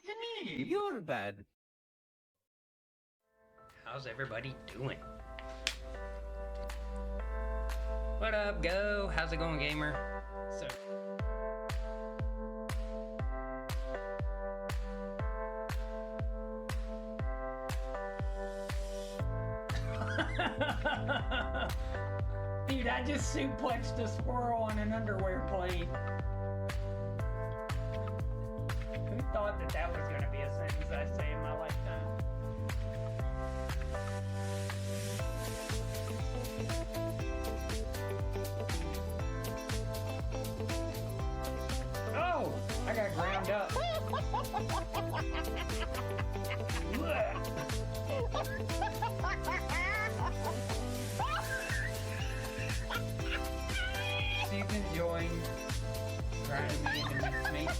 me. You're bad. How's everybody doing? What up, Go? How's it going, gamer? So dude, I just suplexed a squirrel on an underwear plane. Who thought that that was going to be a sentence I say in my lifetime? Oh, I got ground up. She's enjoying grinding me into mincemeat.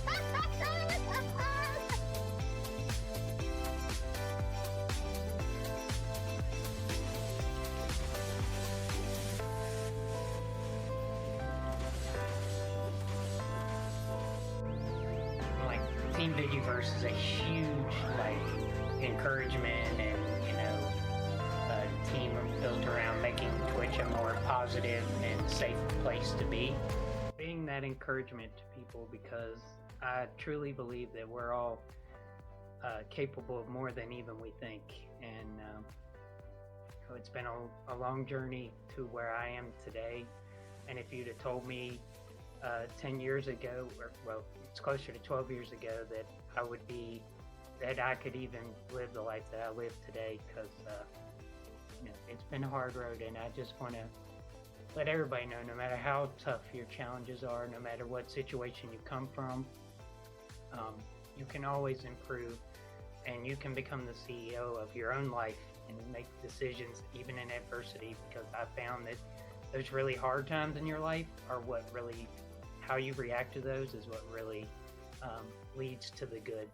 Like, Team Digiverse is a huge, encouragement and, a team built around making Twitch a more positive and safe place to be. Being that encouragement to people, because I truly believe that we're all capable of more than even we think. And it's been a long journey to where I am today. And if you'd have told me 10 years ago, it's closer to 12 years ago, that I could even live the life that I live today, because it's been a hard road, and I just want to let everybody know, no matter how tough your challenges are, no matter what situation you come from, you can always improve, and you can become the CEO of your own life and make decisions even in adversity, because I found that those really hard times in your life are what really, how you react to those is what really leads to the good.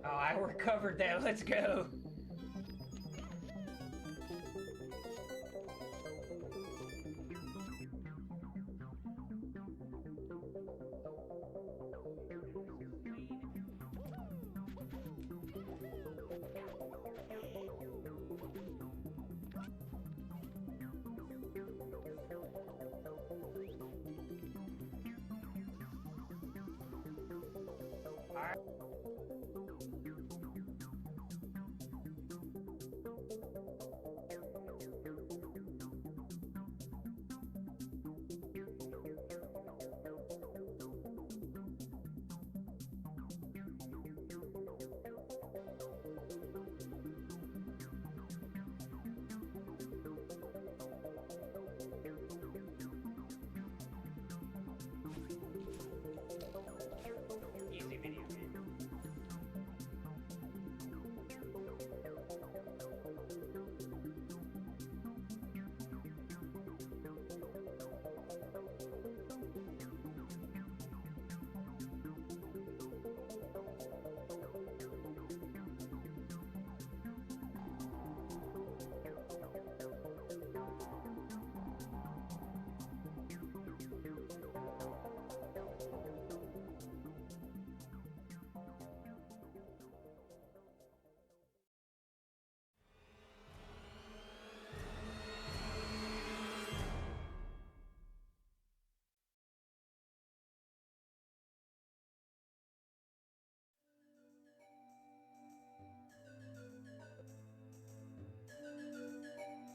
Oh, I recovered that. Let's go. Easy video game.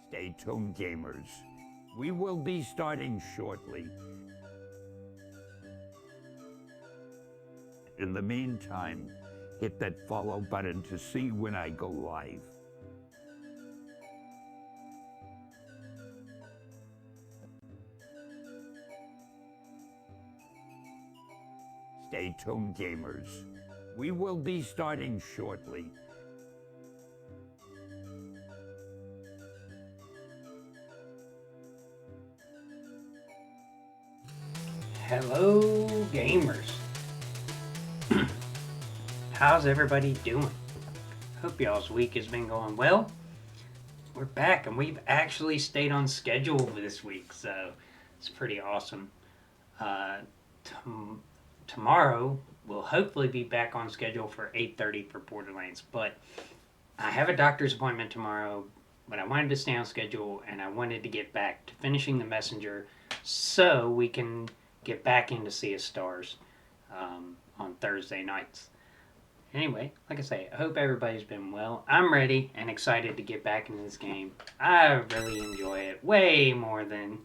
Stay tuned, gamers. We will be starting shortly. In the meantime, hit that follow button to see when I go live. Stay tuned, gamers. We will be starting shortly. Hello, gamers. How's everybody doing? Hope y'all's week has been going well. We're back, and we've actually stayed on schedule this week, so it's pretty awesome. Tomorrow we'll hopefully be back on schedule for 8:30 for Borderlands, but I have a doctor's appointment tomorrow, but I wanted to stay on schedule, and I wanted to get back to finishing the messenger so we can get back into Sea of Stars on Thursday nights. Anyway, like I say, I hope everybody's been well. I'm ready and excited to get back into this game. I really enjoy it way more than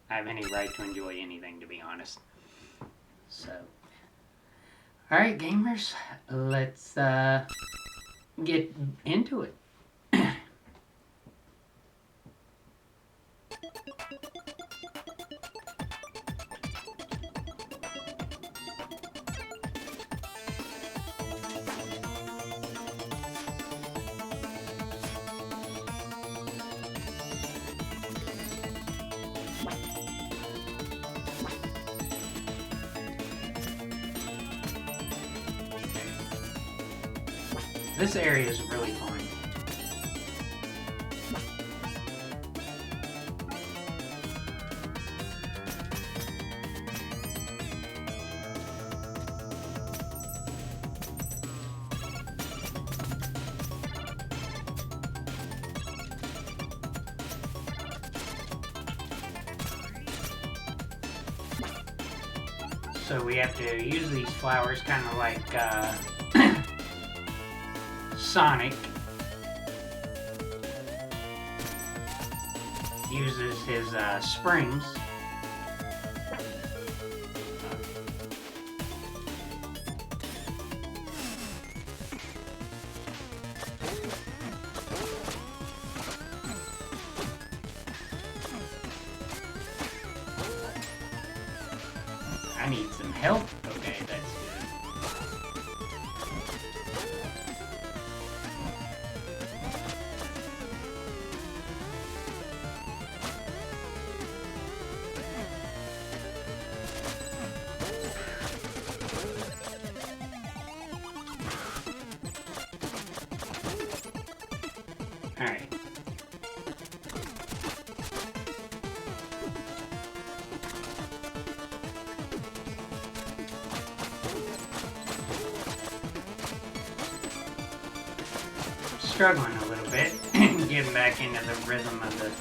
I have any right to enjoy anything, to be honest. So, alright gamers, let's get into it. This area is really fun. So we have to use these flowers kind of like Sonic uses his springs. I need some help. Okay, that's good. All right. Struggling a little bit, getting back into the rhythm of the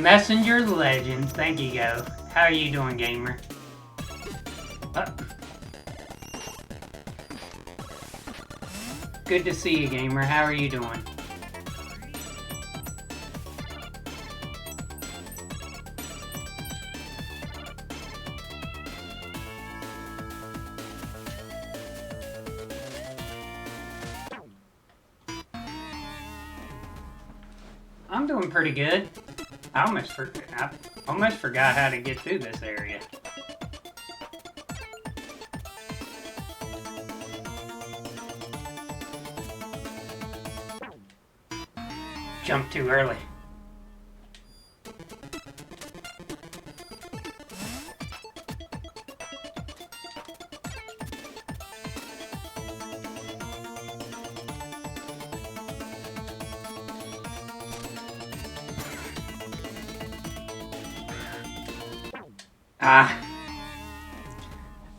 Messenger Legends. Thank you, Go. How are you doing, gamer? Good to see you, gamer. How are you doing? I'm doing pretty good. I almost forgot how to get through this area. Jumped too early.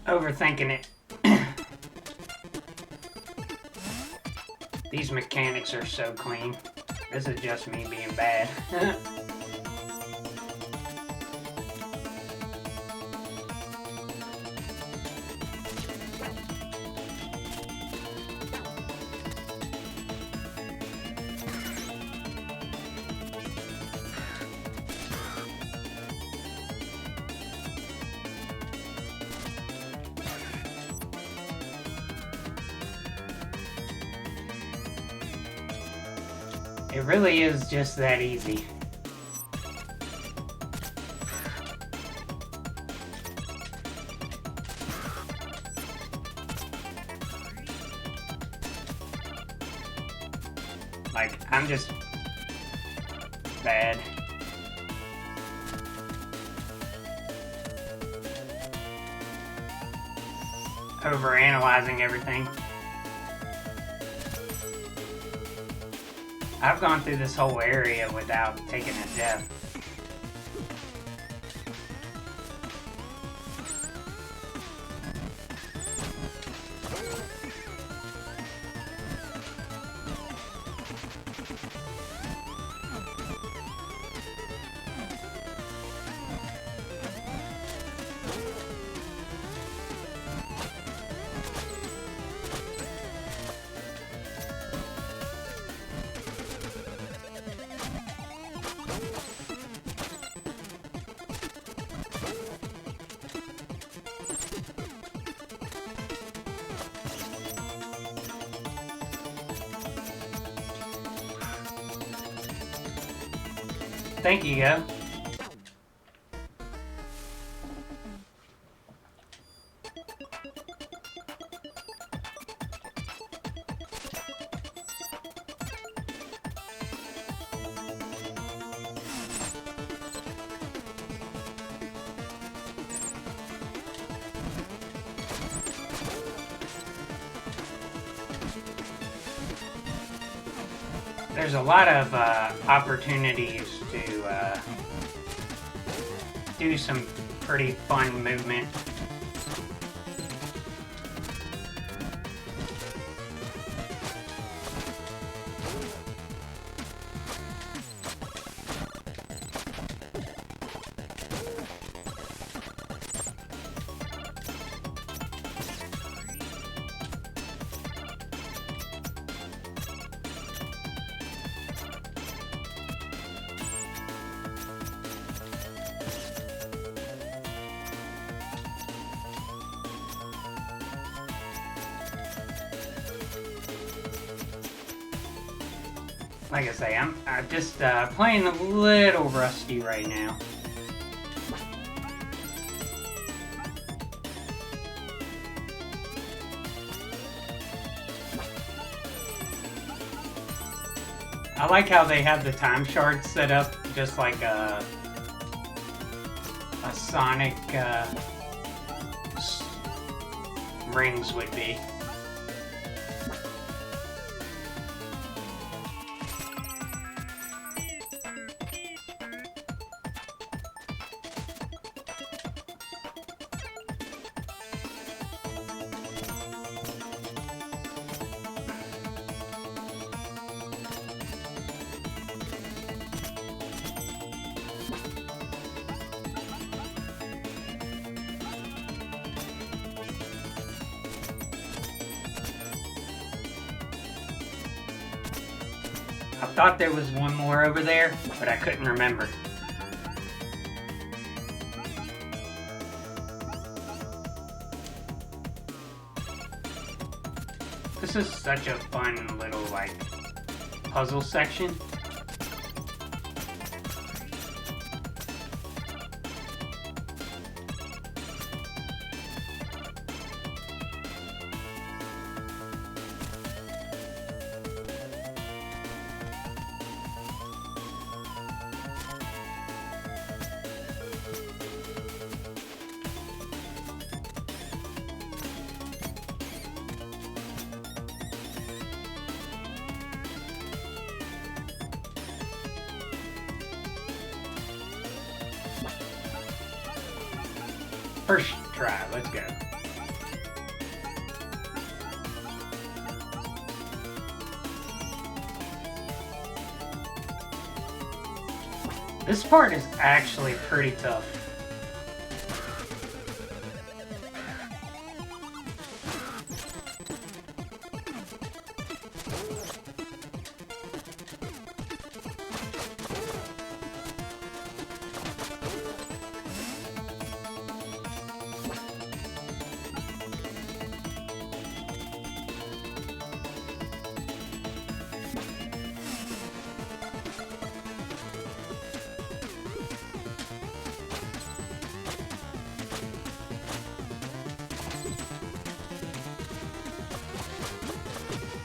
Overthinking it. These mechanics are so clean. This is just me being bad. It really is just that easy. Like, I'm just bad. overanalyzing everything. I've gone through this whole area without taking a death. Thank you, Go. There's a lot of opportunities to do some pretty fun movement. Like I say, I'm just playing a little rusty right now. I like how they have the time shards set up just like a Sonic rings would be. I thought there was one more over there, but I couldn't remember. This is such a fun little, like, puzzle section. First try, let's go. This part is actually pretty tough.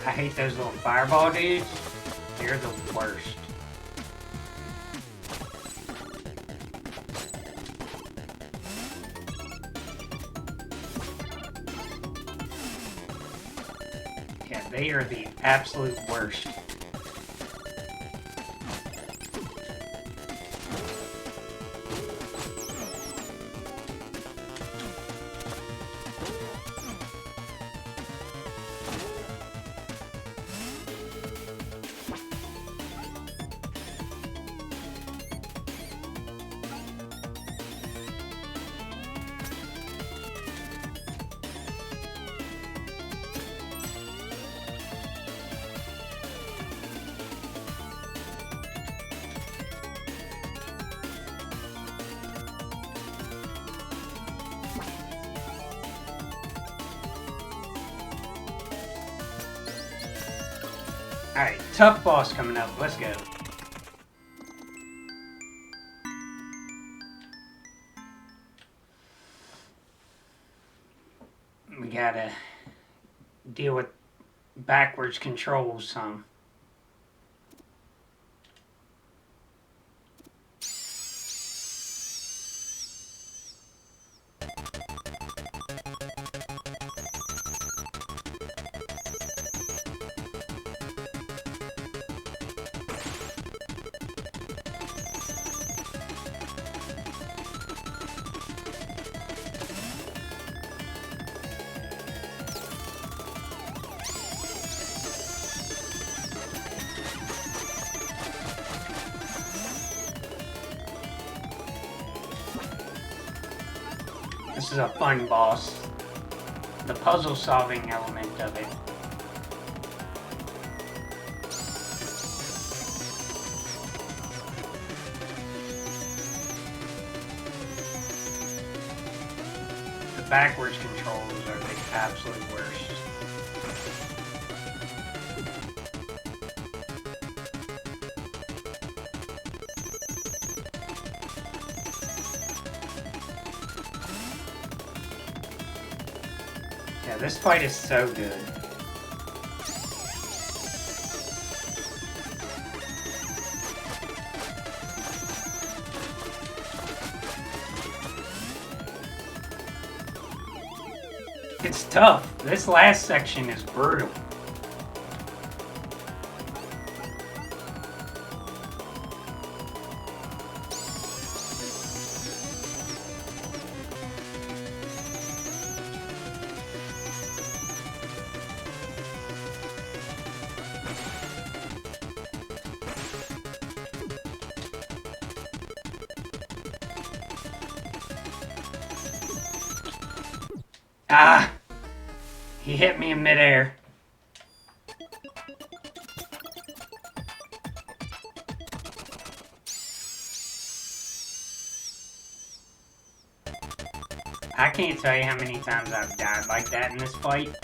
I hate those little fireball dudes. They're the worst. They are the absolute worst. Alright, tough boss coming up. Let's go. We gotta deal with backwards controls some. This is a fun boss. The puzzle solving element of it. The backwards controls are the absolute worst. Yeah, this fight is so good. It's tough. This last section is brutal. Ah! He hit me in midair. I can't tell you how many times I've died like that in this fight.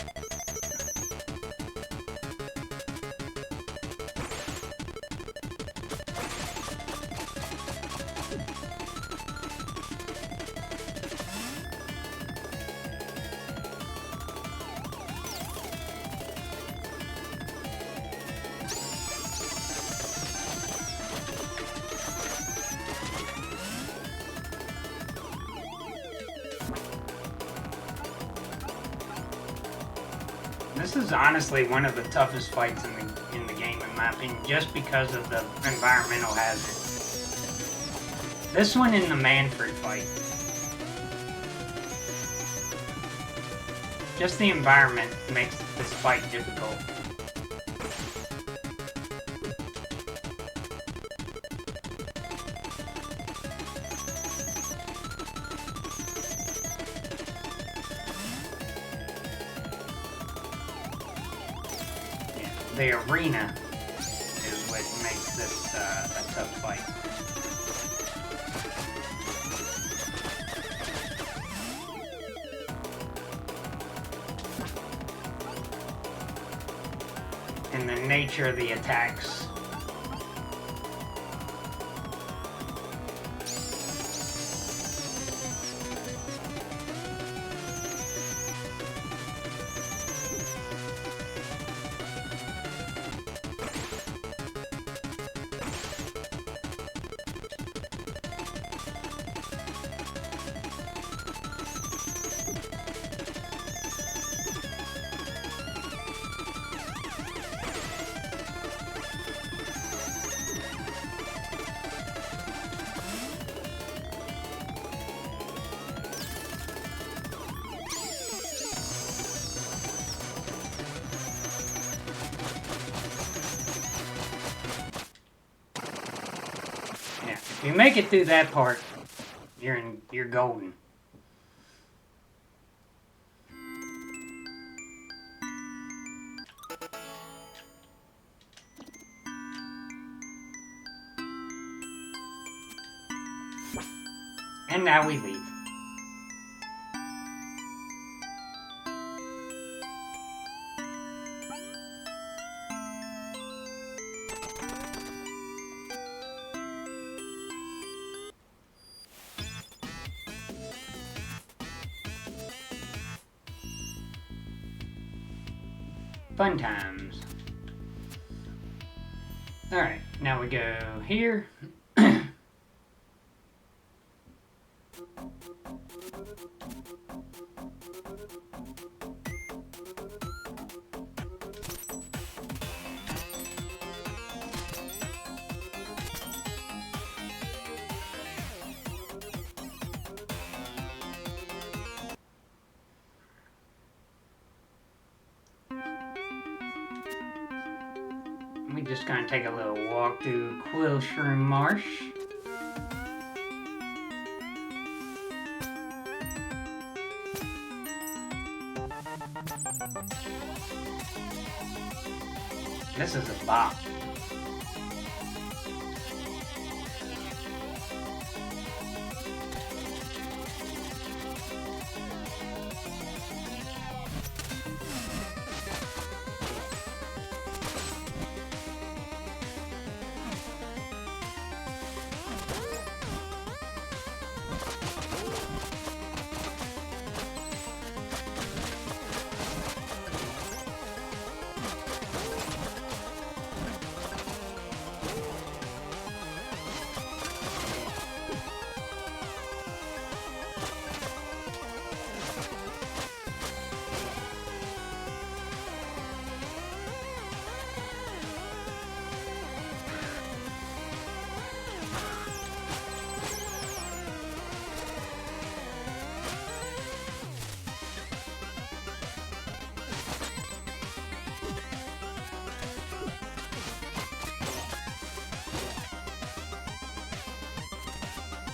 This is honestly one of the toughest fights in the game, in my opinion, just because of the environmental hazard. This one in the Manfred fight. Just the environment makes this fight difficult. The arena is what makes this a tough fight. And the nature of the attacks. If you make it through that part, you're golden. And now we leave. Fun times. Alright, now we go here. We're just gonna take a little walk through Quillshroom Marsh. This is a bop.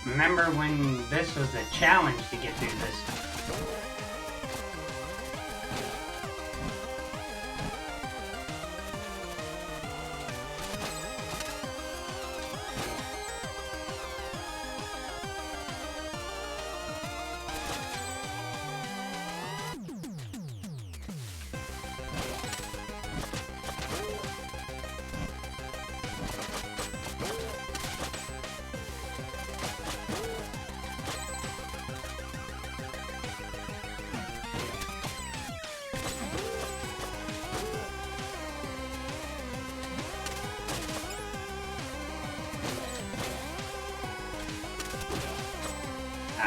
Remember when this was a challenge to get through this?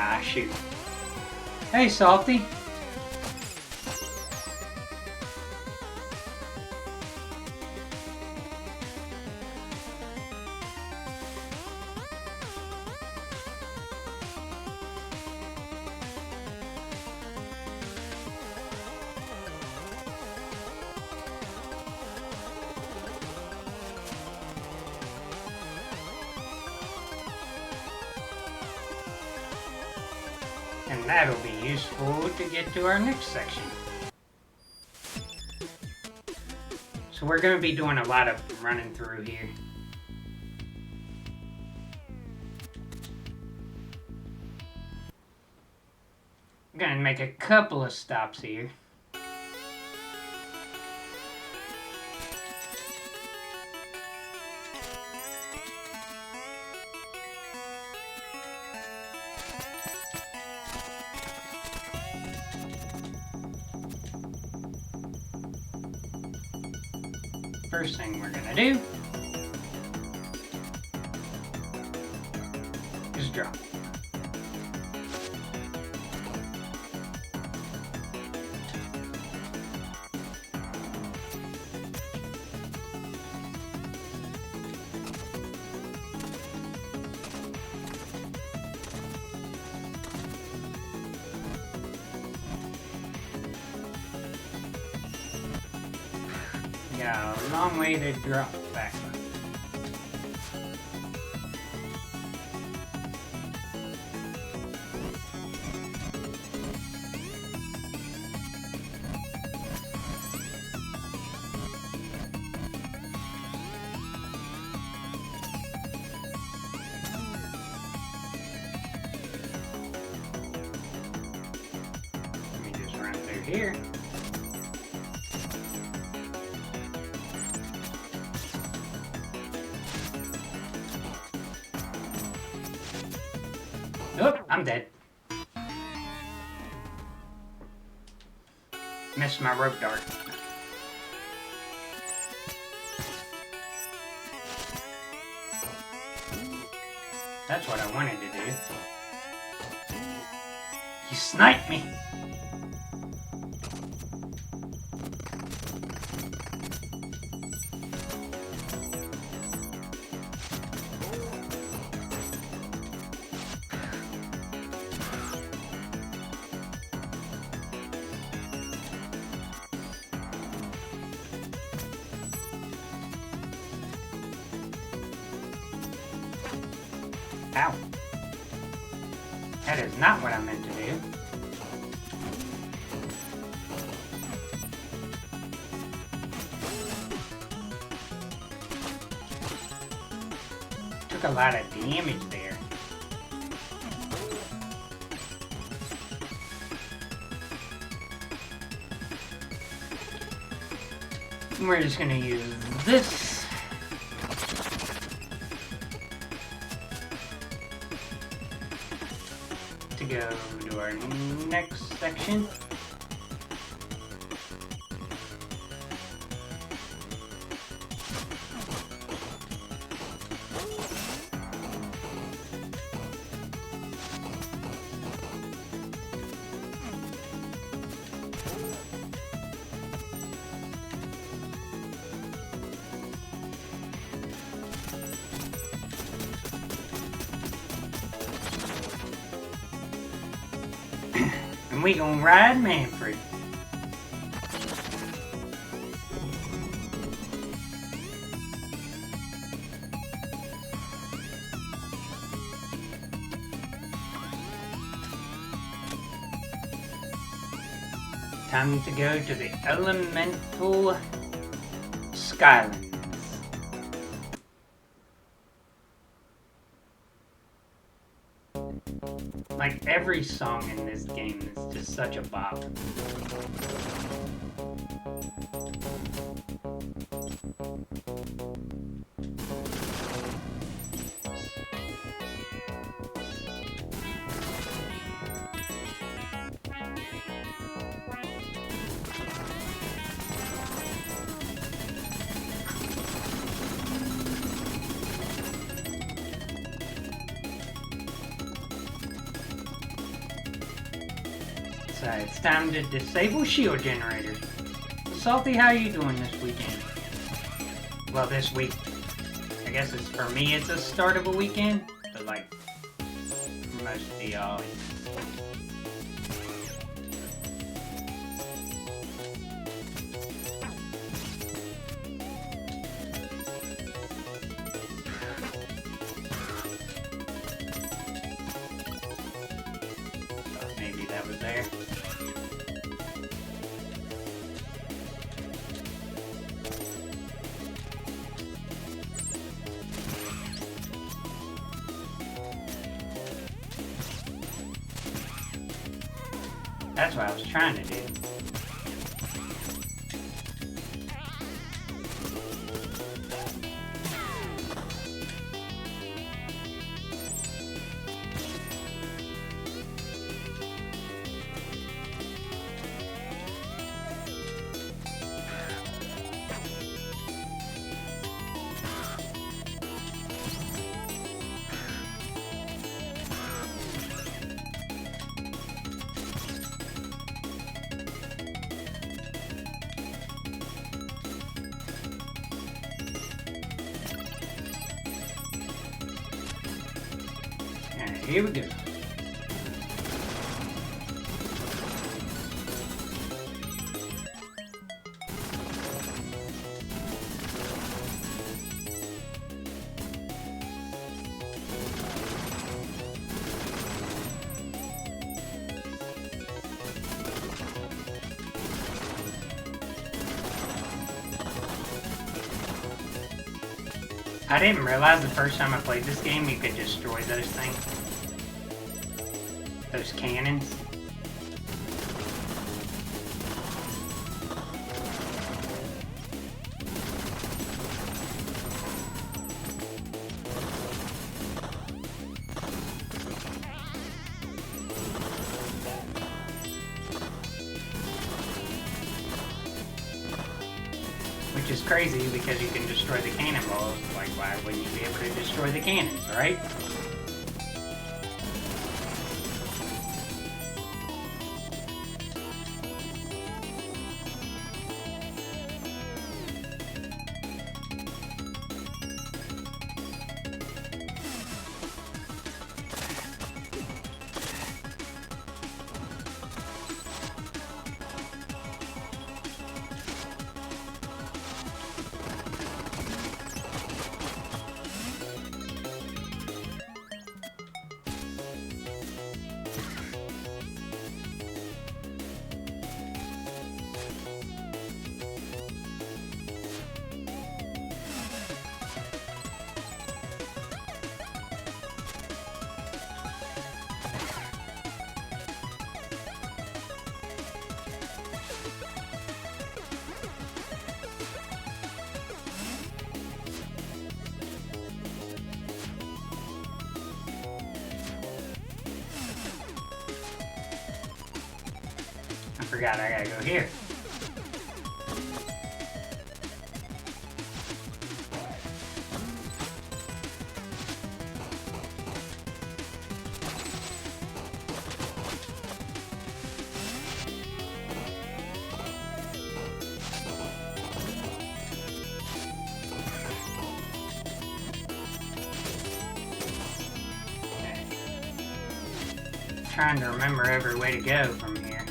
Ah, shoot. Hey, Salty. And that'll be useful to get to our next section. So we're going to be doing a lot of running through here. I'm going to make a couple of stops here. First thing we're gonna do is drop. Got a long way to drop back. I'm dead. Missed my rope dart. That's what I wanted to do. You sniped me! Ow. That is not what I meant to do. Took a lot of damage there. We're just gonna use this. To go to our next section. And we gonna ride Manfred. Time to go to the elemental Skylands. Like every song in this game is just such a bop. So it's time to disable shield generators. Salty, how you doing this weekend? Well, this week. I guess it's for me it's the start of a weekend, but like for most of y'all. Maybe that was there. That's what I was trying to do. Here we go. I didn't realize the first time I played this game you could destroy those things. Those cannons. crazy because you can destroy the cannonballs. Like, why wouldn't you be able to destroy the cannons, right? I forgot I gotta go here. Trying to remember every way to go from here.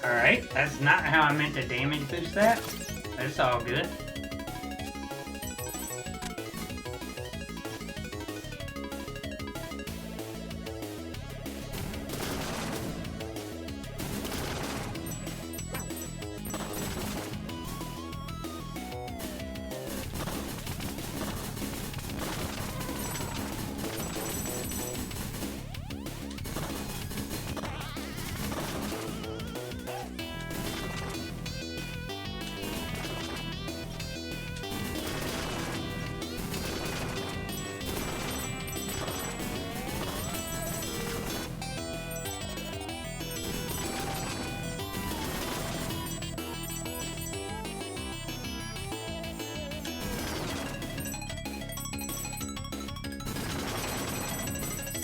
Alright, that's not how I meant to damage boost that. That's all good.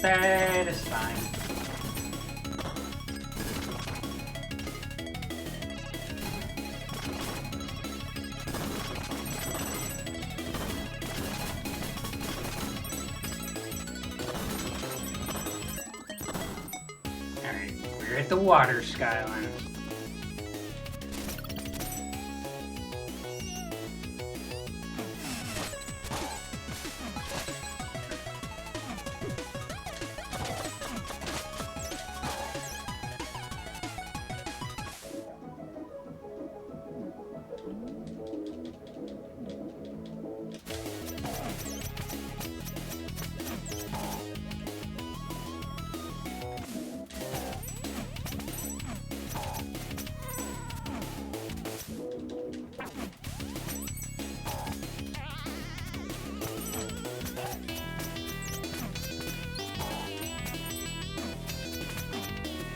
Satisfying. Alright, we're at the water skyline.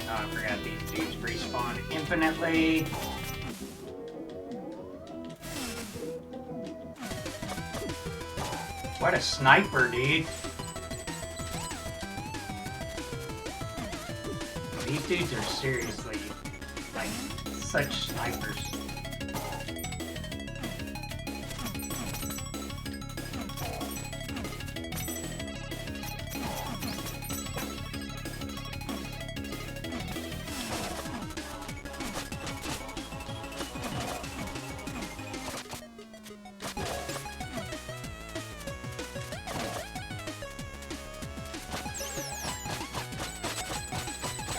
Oh, I forgot these dudes respawn infinitely. What a sniper, dude. These dudes are seriously, like, such snipers.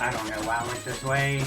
I don't know why I went this way.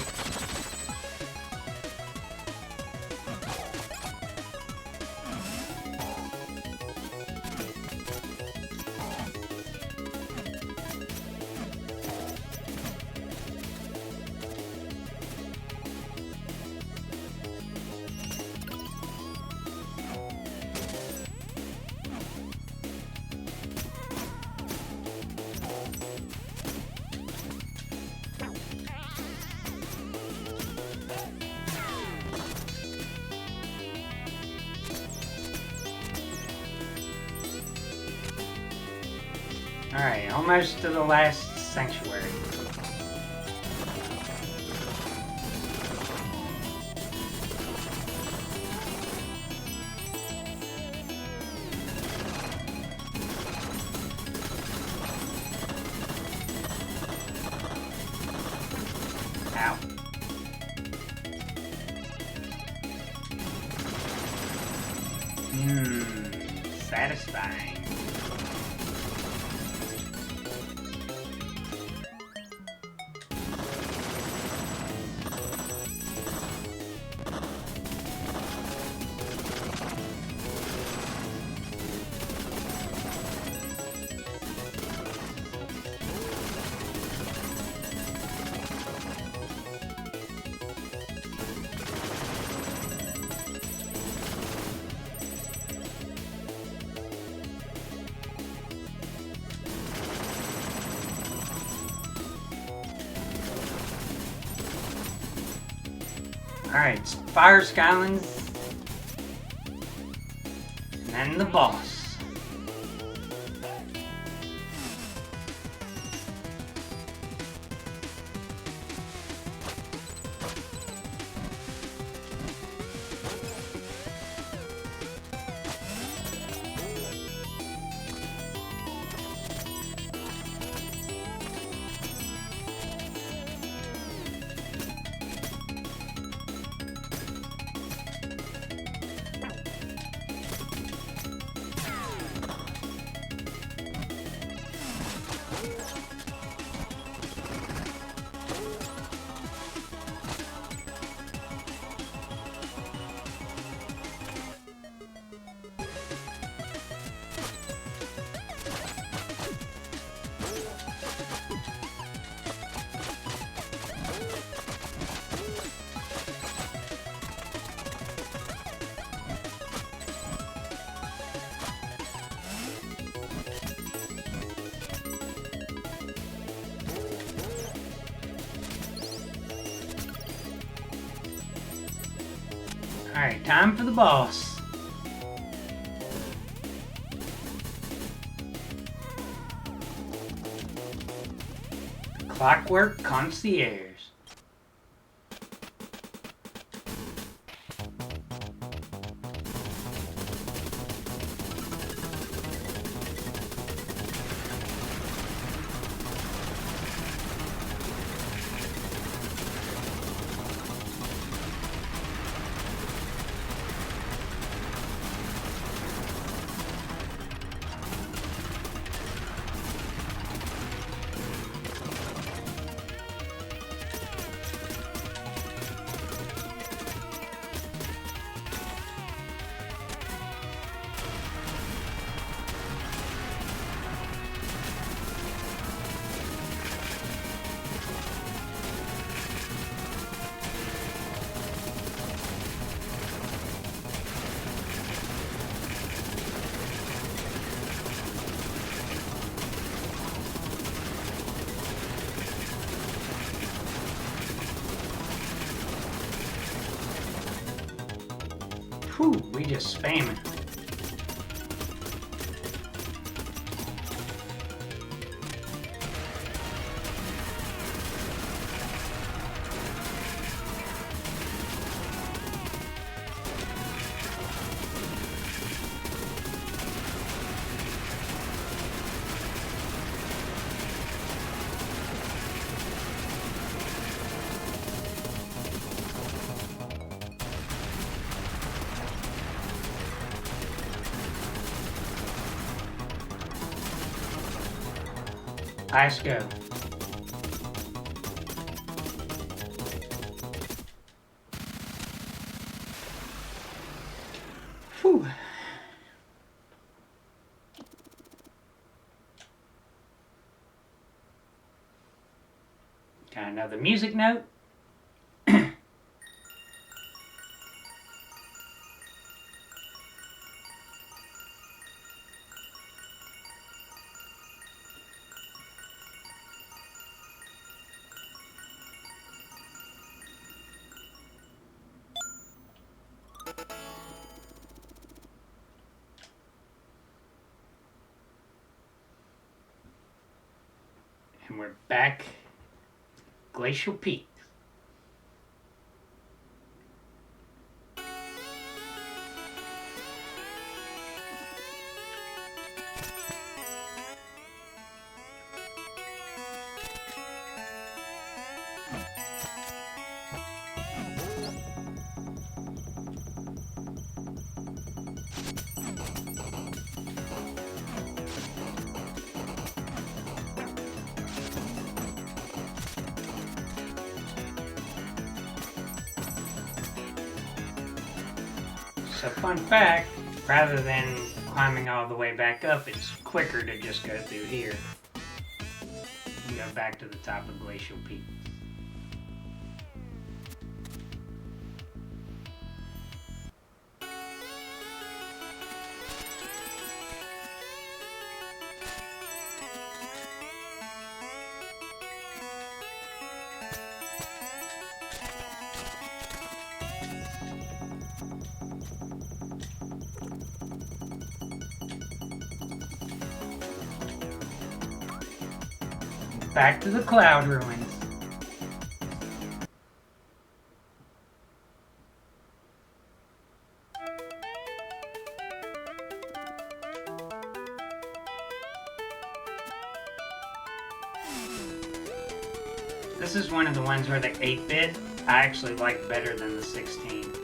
Alright, almost to the last sanctuary. Ow. Satisfying. Alright, Fire Skylands. And then the boss. Alright, time for the boss. Clockwork Concierge. Whew, we just spamming. Let's go. Whew. Got another music note. And we're back. Glacial Peak. So fun fact, rather than climbing all the way back up, it's quicker to just go through here and go back to the top of Glacial Peak. Back to the Cloud Ruins. This is one of the ones where the 8-bit I actually like better than the 16-bit.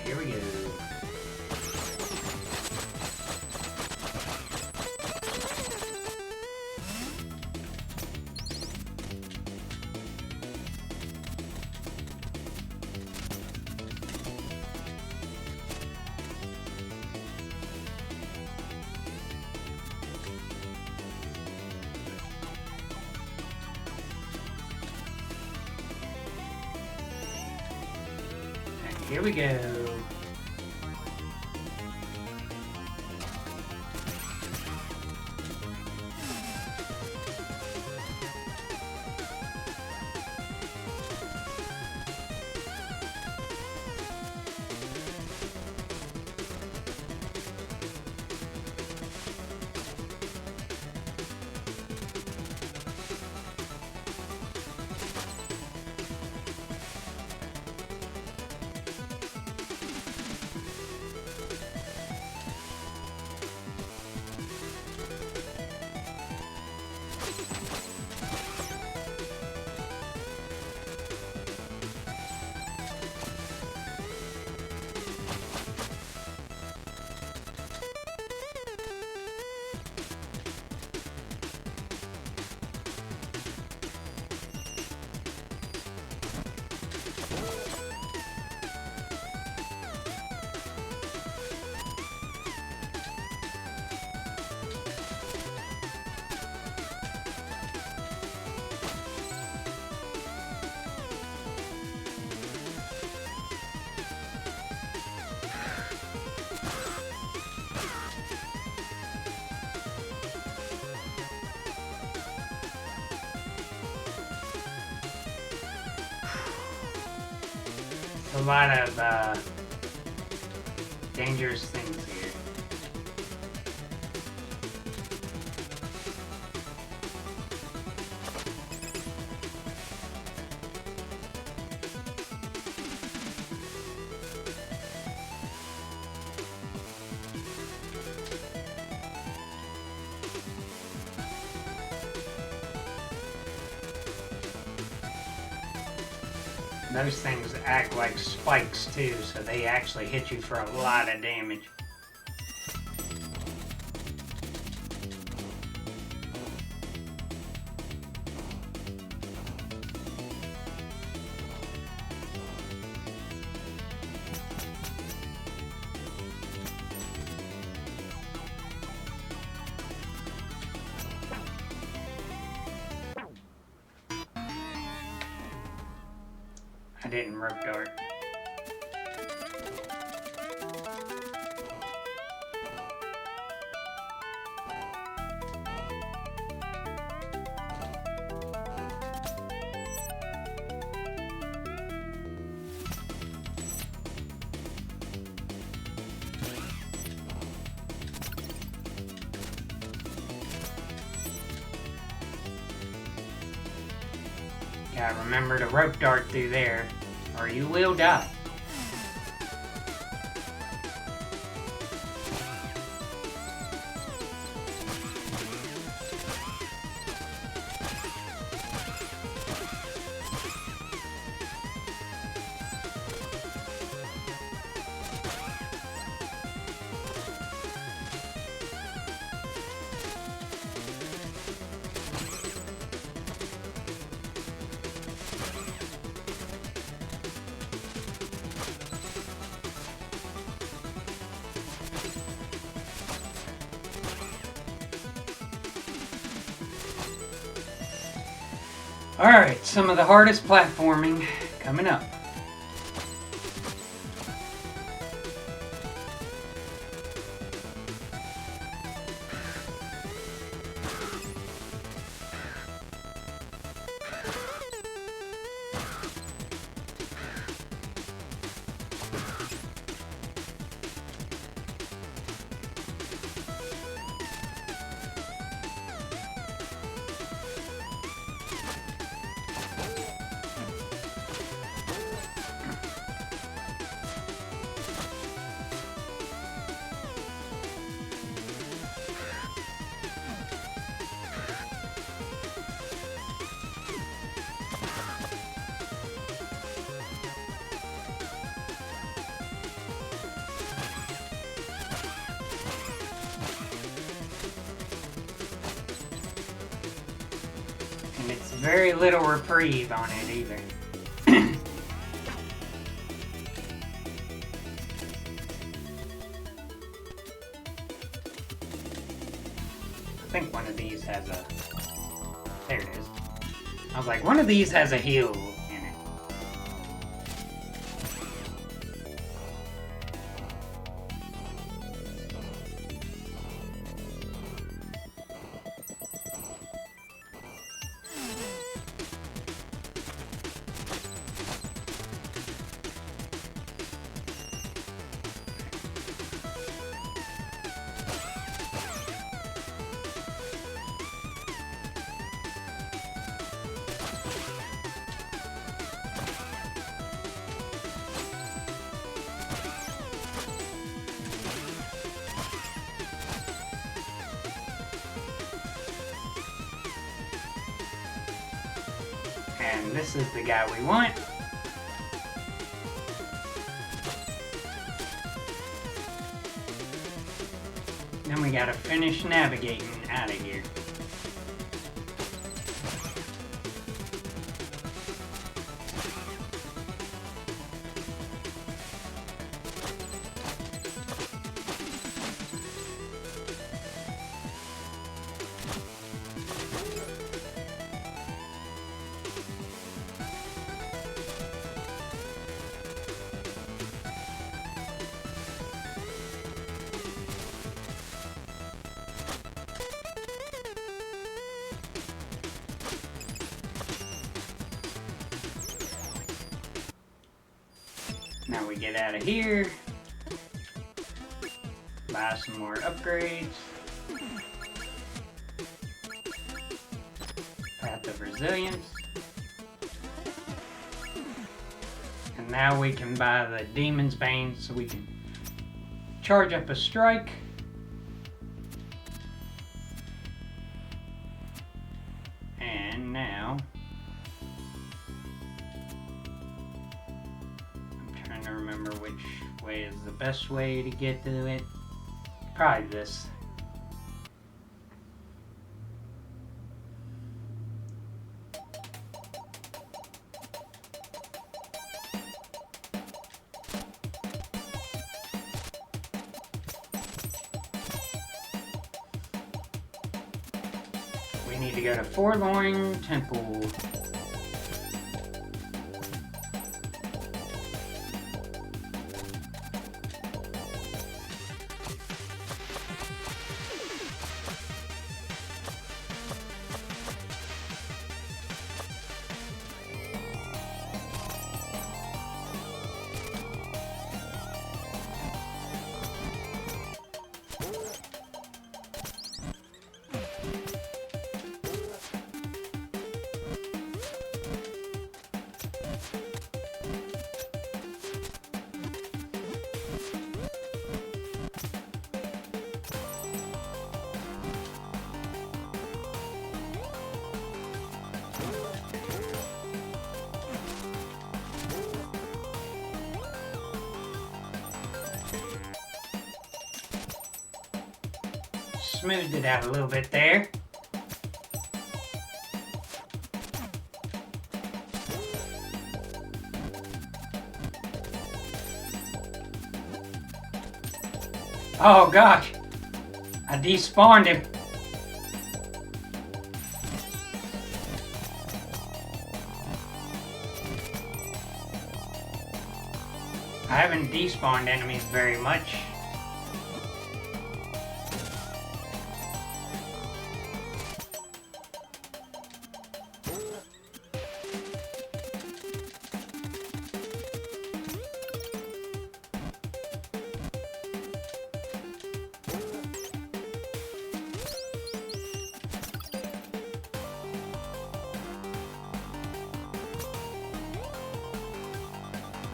Here we go. And here we go. A lot of dangerous things here. Those things act like spikes too, so they actually hit you for a lot of damage. I didn't rope dart. Gotta remember to rope dart through there, or you will die. Alright, some of the hardest platforming coming up. And it's very little reprieve on it either. I think one of these has a... There it is. I was like, one of these has a heal in it. And this is the guy we want. Then we gotta finish navigating out of here. Now we get out of here, buy some more upgrades, Path of Resilience, and now we can buy the Demon's Bane so we can charge up a strike. And now remember which way is the best way to get to it. Probably this. We need to go to Forlorn Temple. Smoothed it out a little bit there. Oh gosh, I despawned him. I haven't despawned enemies very much.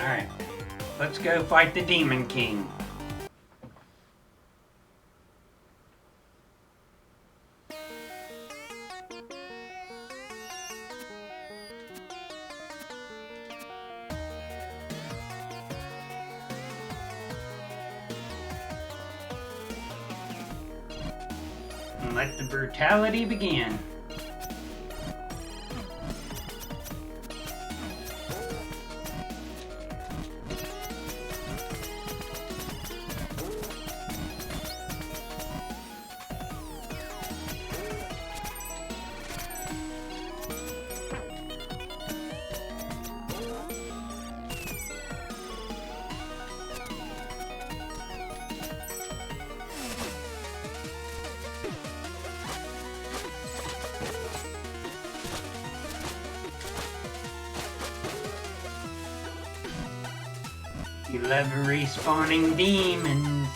Alright, let's go fight the Demon King. And let the brutality begin. You love respawning demons.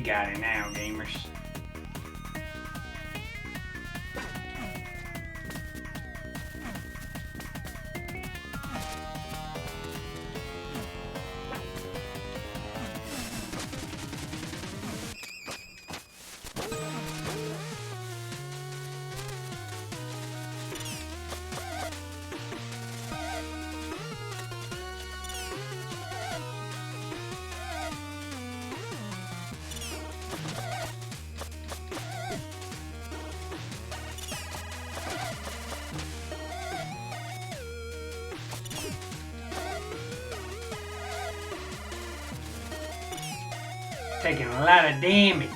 got it now, gamers. Taking a lot of damage.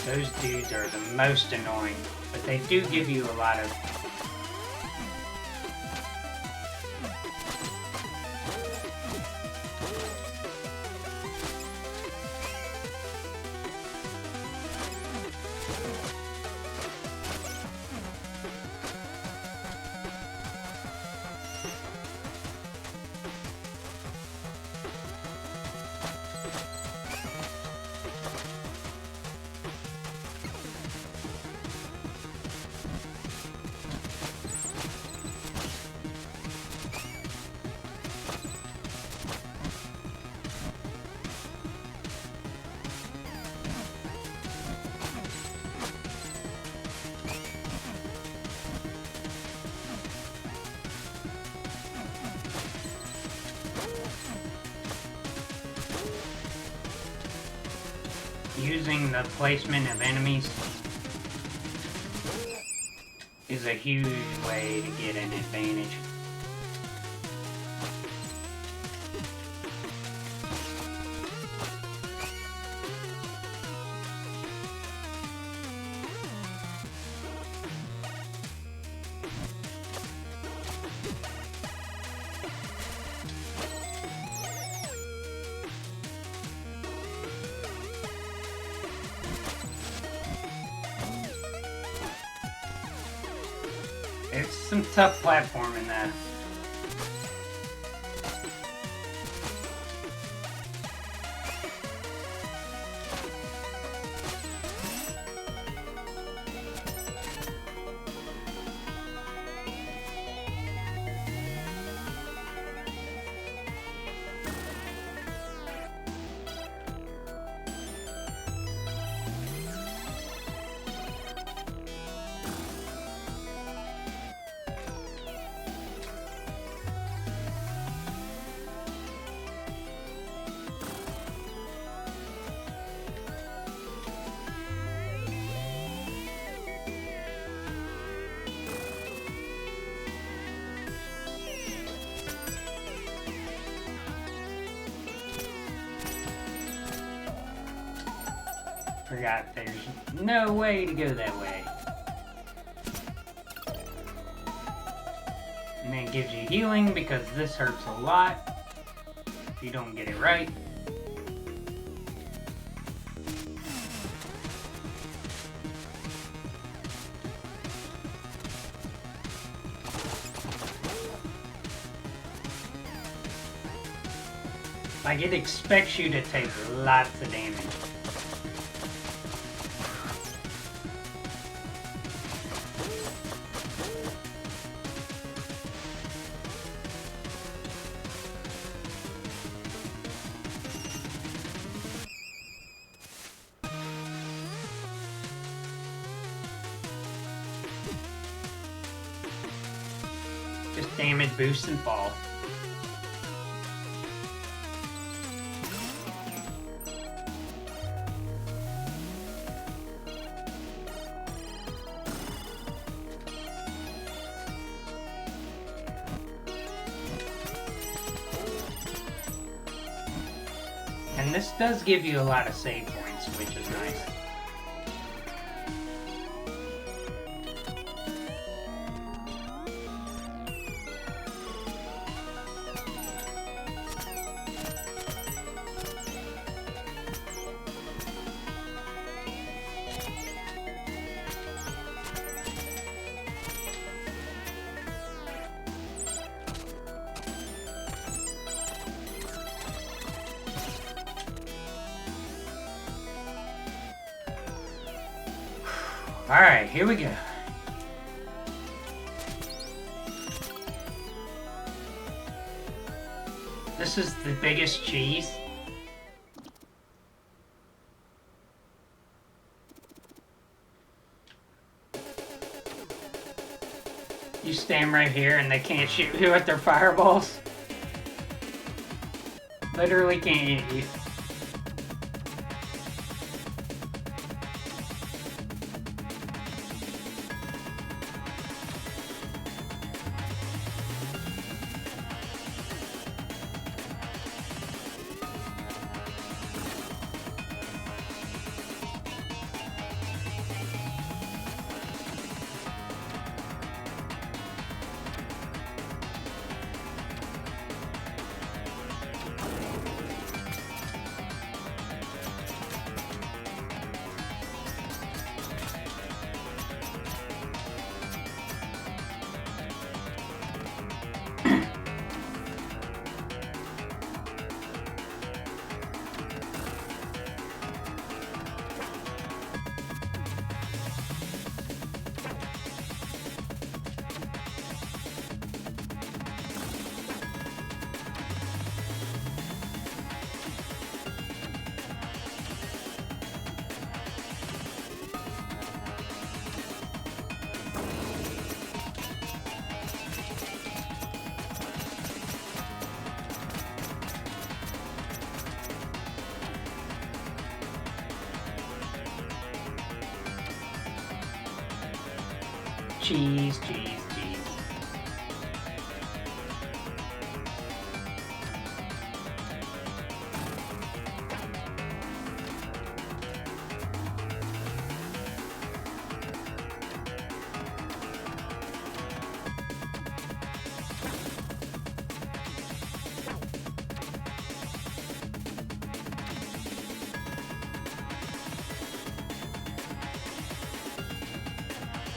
Those dudes are the most annoying, but they do give you a lot of using the placement of enemies is a huge way to get an advantage. It's some tough platforming there. Forgot there's no way to go that way. And then it gives you healing because this hurts a lot if you don't get it right. Like, it expects you to take lots of damage. Just damage, boost, and fall. And this does give you a lot of save points, which is nice. Alright, here we go. This is the biggest cheese. You stand right here and they can't shoot you with their fireballs. Literally can't hit you. Cheese, cheese, cheese.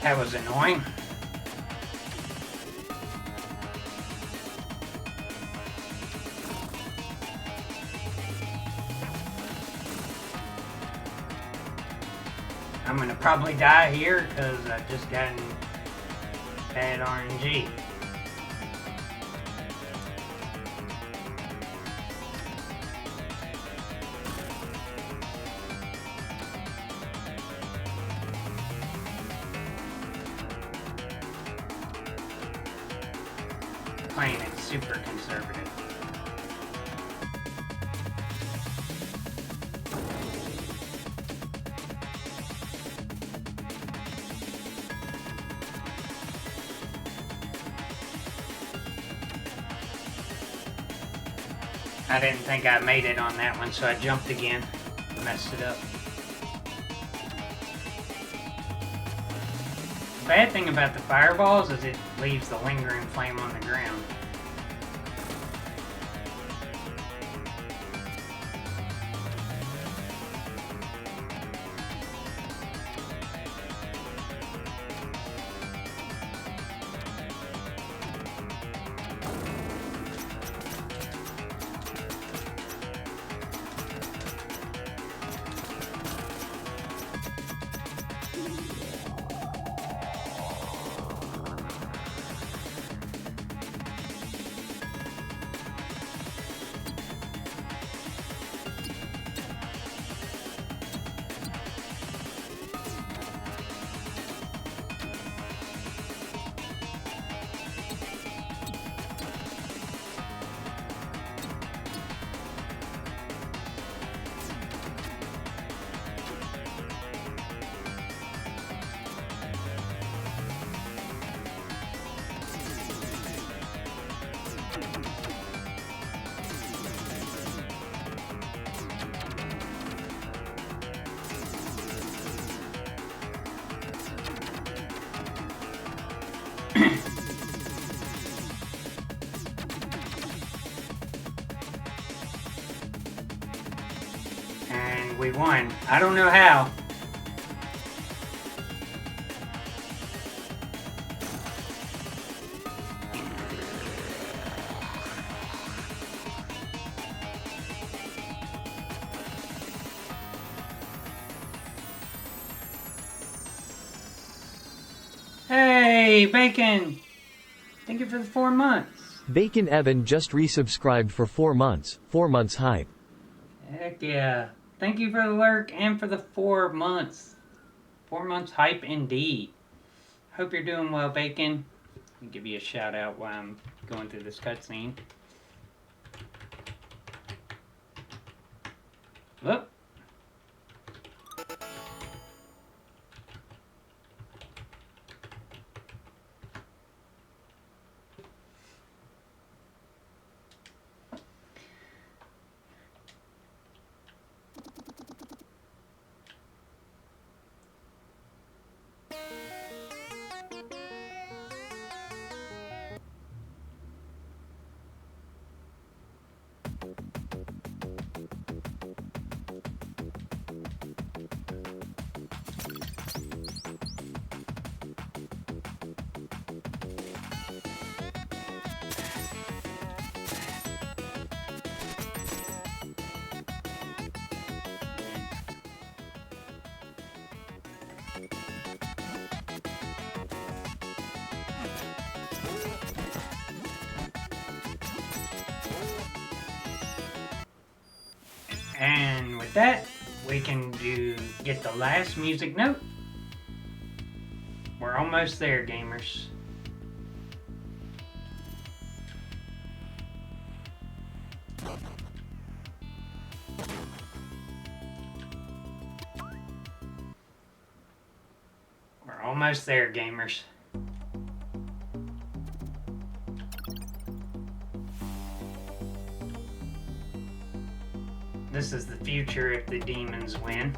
That was annoying. I'm gonna probably die here because I've just gotten bad RNG. Playing it super conservative. I didn't think I made it on that one, so I jumped again. Messed it up. The bad thing about the fireballs is it leaves the lingering flame on the ground. we won. I don't know how. Hey, Bacon! Thank you for the 4 months. Bacon Evan just resubscribed for 4 months. 4 months hype. Heck yeah. Thank you for the lurk and for the 4 months. 4 months hype indeed. Hope you're doing well, Bacon. Let me give you a shout out while I'm going through this cutscene. Whoop. And with that, we can get the last music note. We're almost there, gamers. We're almost there, gamers. This is the future if the demons win.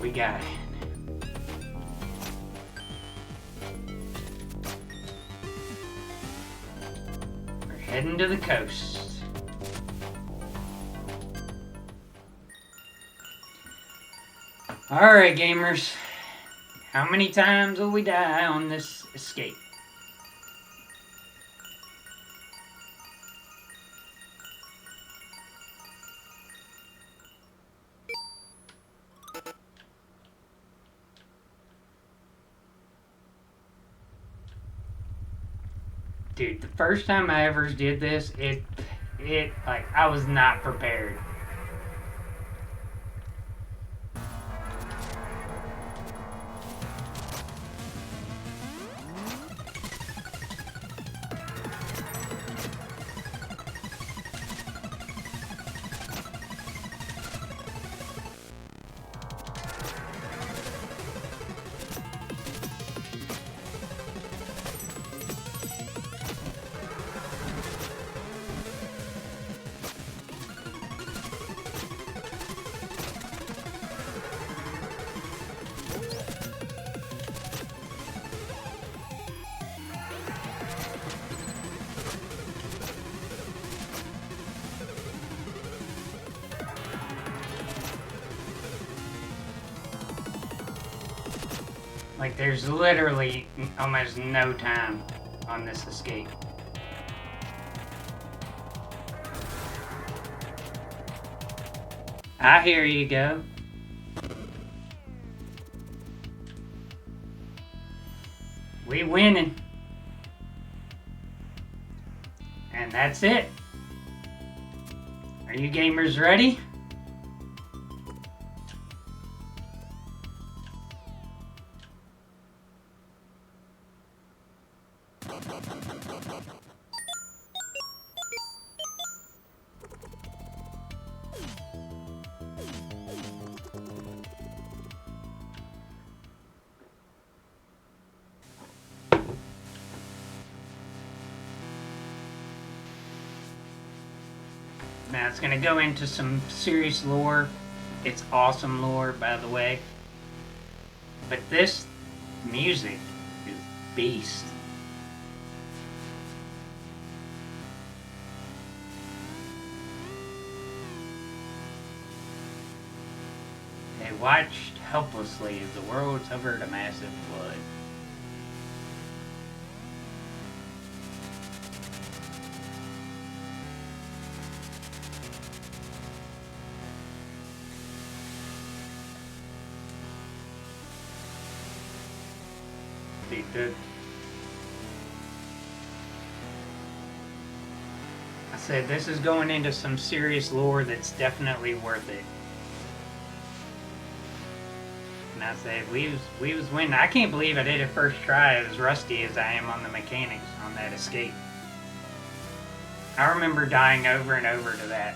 We got it. We're heading to the coast. Alright, gamers. How many times will we die on this escape? Dude, the first time I ever did this, like, I was not prepared. Like, there's literally almost no time on this escape. I hear you go. We winning. And that's it. Are you gamers ready? Now it's gonna go into some serious lore. It's awesome lore, by the way. But this music is beast. They watched helplessly as the world suffered a massive flood. I said this is going into some serious lore that's definitely worth it. And I said we was winning. I can't believe I did it first try as rusty as I am on the mechanics on that escape. I remember dying over and over to that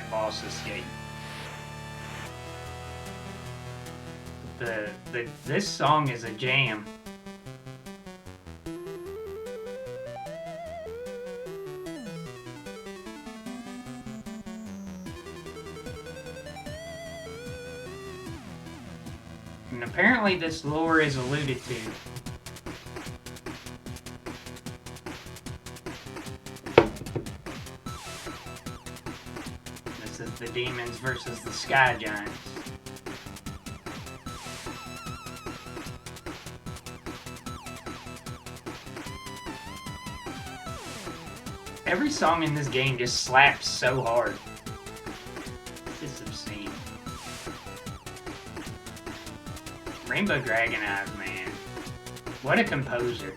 boss escape. This song is a jam. And apparently this lore is alluded to. This is the demons versus the sky giants. Every song in this game just slaps so hard. It's obscene. Rainbow Dragon Eyes, man. What a composer.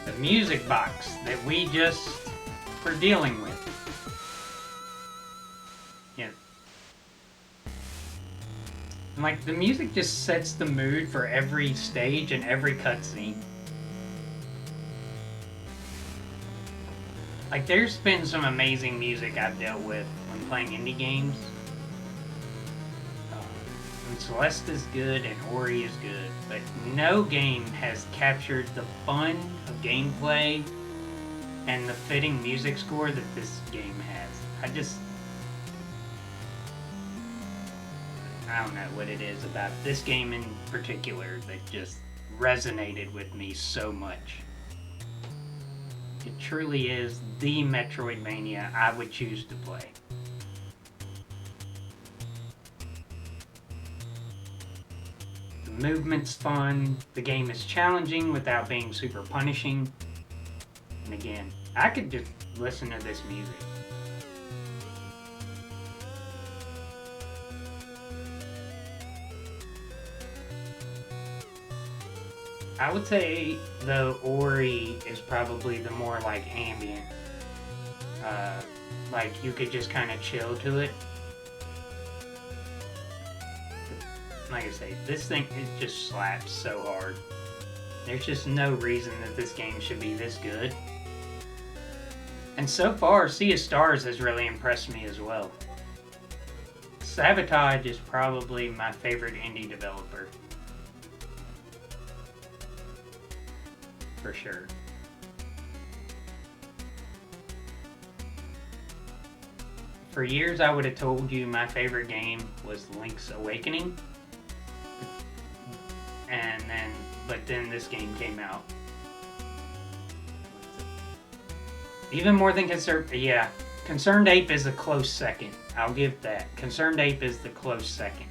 The music box that we just were dealing with. Yeah. Like, the music just sets the mood for every stage and every cutscene. Like, there's been some amazing music I've dealt with when playing indie games. And Celeste is good and Ori is good, but no game has captured the fun of gameplay and the fitting music score that this game has. I don't know what it is about this game in particular that just resonated with me so much. It truly is the Metroidvania I would choose to play. The movement's fun, the game is challenging without being super punishing. And again, I could just listen to this music. I would say the Ori is probably the more like ambient. Like you could just kind of chill to it. Like I say, this thing, it just slaps so hard. There's just no reason that this game should be this good. And so far, Sea of Stars has really impressed me as well. Sabotage is probably my favorite indie developer. For sure. For years, I would have told you my favorite game was Link's Awakening. But then this game came out. Even more than Concerned Ape is a close second. I'll give that. Concerned Ape is the close second.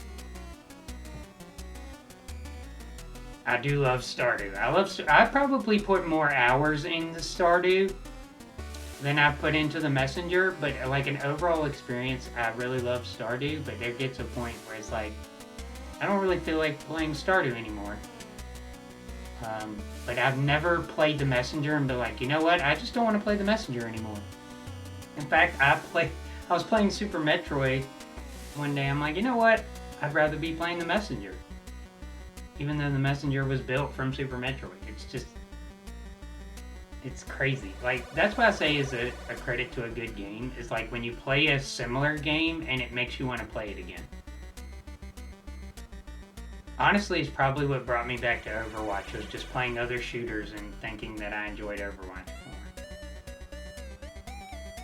I do love Stardew. I probably put more hours into Stardew than I put into the Messenger, but like an overall experience, I really love Stardew, but there gets a point where it's like, I don't really feel like playing Stardew anymore. But I've never played the Messenger and been like, you know what, I just don't want to play the Messenger anymore. In fact, I was playing Super Metroid one day, I'm like, you know what, I'd rather be playing the Messenger. Even though the Messenger was built from Super Metroid. It's crazy. Like, that's what I say is a credit to a good game, is like when you play a similar game and it makes you want to play it again. Honestly, it's probably what brought me back to Overwatch, was just playing other shooters and thinking that I enjoyed Overwatch more.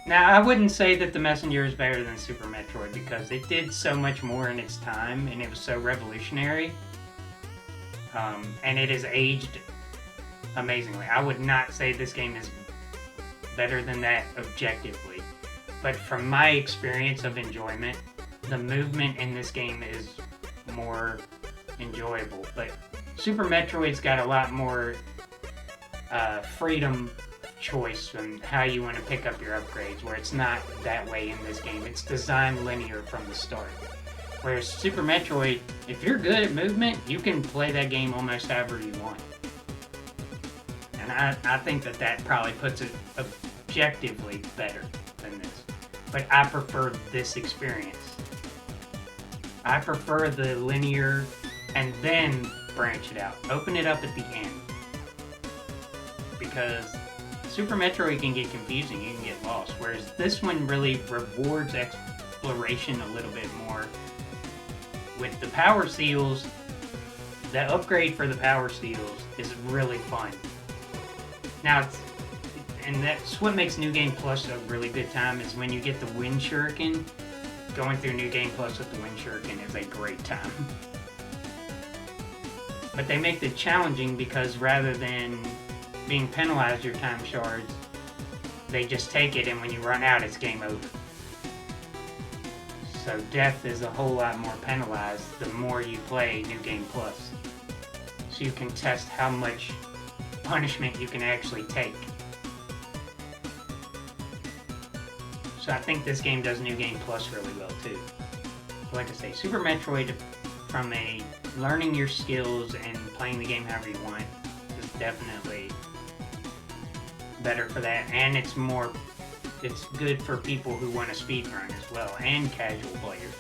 Now, I wouldn't say that the Messenger is better than Super Metroid, because it did so much more in its time, and it was so revolutionary. And it has aged amazingly. I would not say this game is better than that objectively. But from my experience of enjoyment, the movement in this game is more enjoyable. But Super Metroid's got a lot more freedom choice on how you want to pick up your upgrades, where it's not that way in this game. It's designed linear from the start. Whereas Super Metroid, if you're good at movement, you can play that game almost however you want. And I think that probably puts it objectively better than this. But I prefer this experience. I prefer the linear and then branch it out. Open it up at the end. Because Super Metroid can get confusing, you can get lost. Whereas this one really rewards exploration a little bit more. With the power seals, the upgrade for the power seals is really fun. Now, that's what makes New Game Plus a really good time, is when you get the Wind Shuriken. Going through New Game Plus with the Wind Shuriken is a great time. But they make it challenging because rather than being penalized your time shards, they just take it, and when you run out, it's game over. So death is a whole lot more penalized the more you play New Game Plus. So you can test how much punishment you can actually take. So I think this game does New Game Plus really well too. Like I say, Super Metroid, from a learning your skills and playing the game however you want, is definitely better for that, and it's good for people who want to speedrun as well, and casual players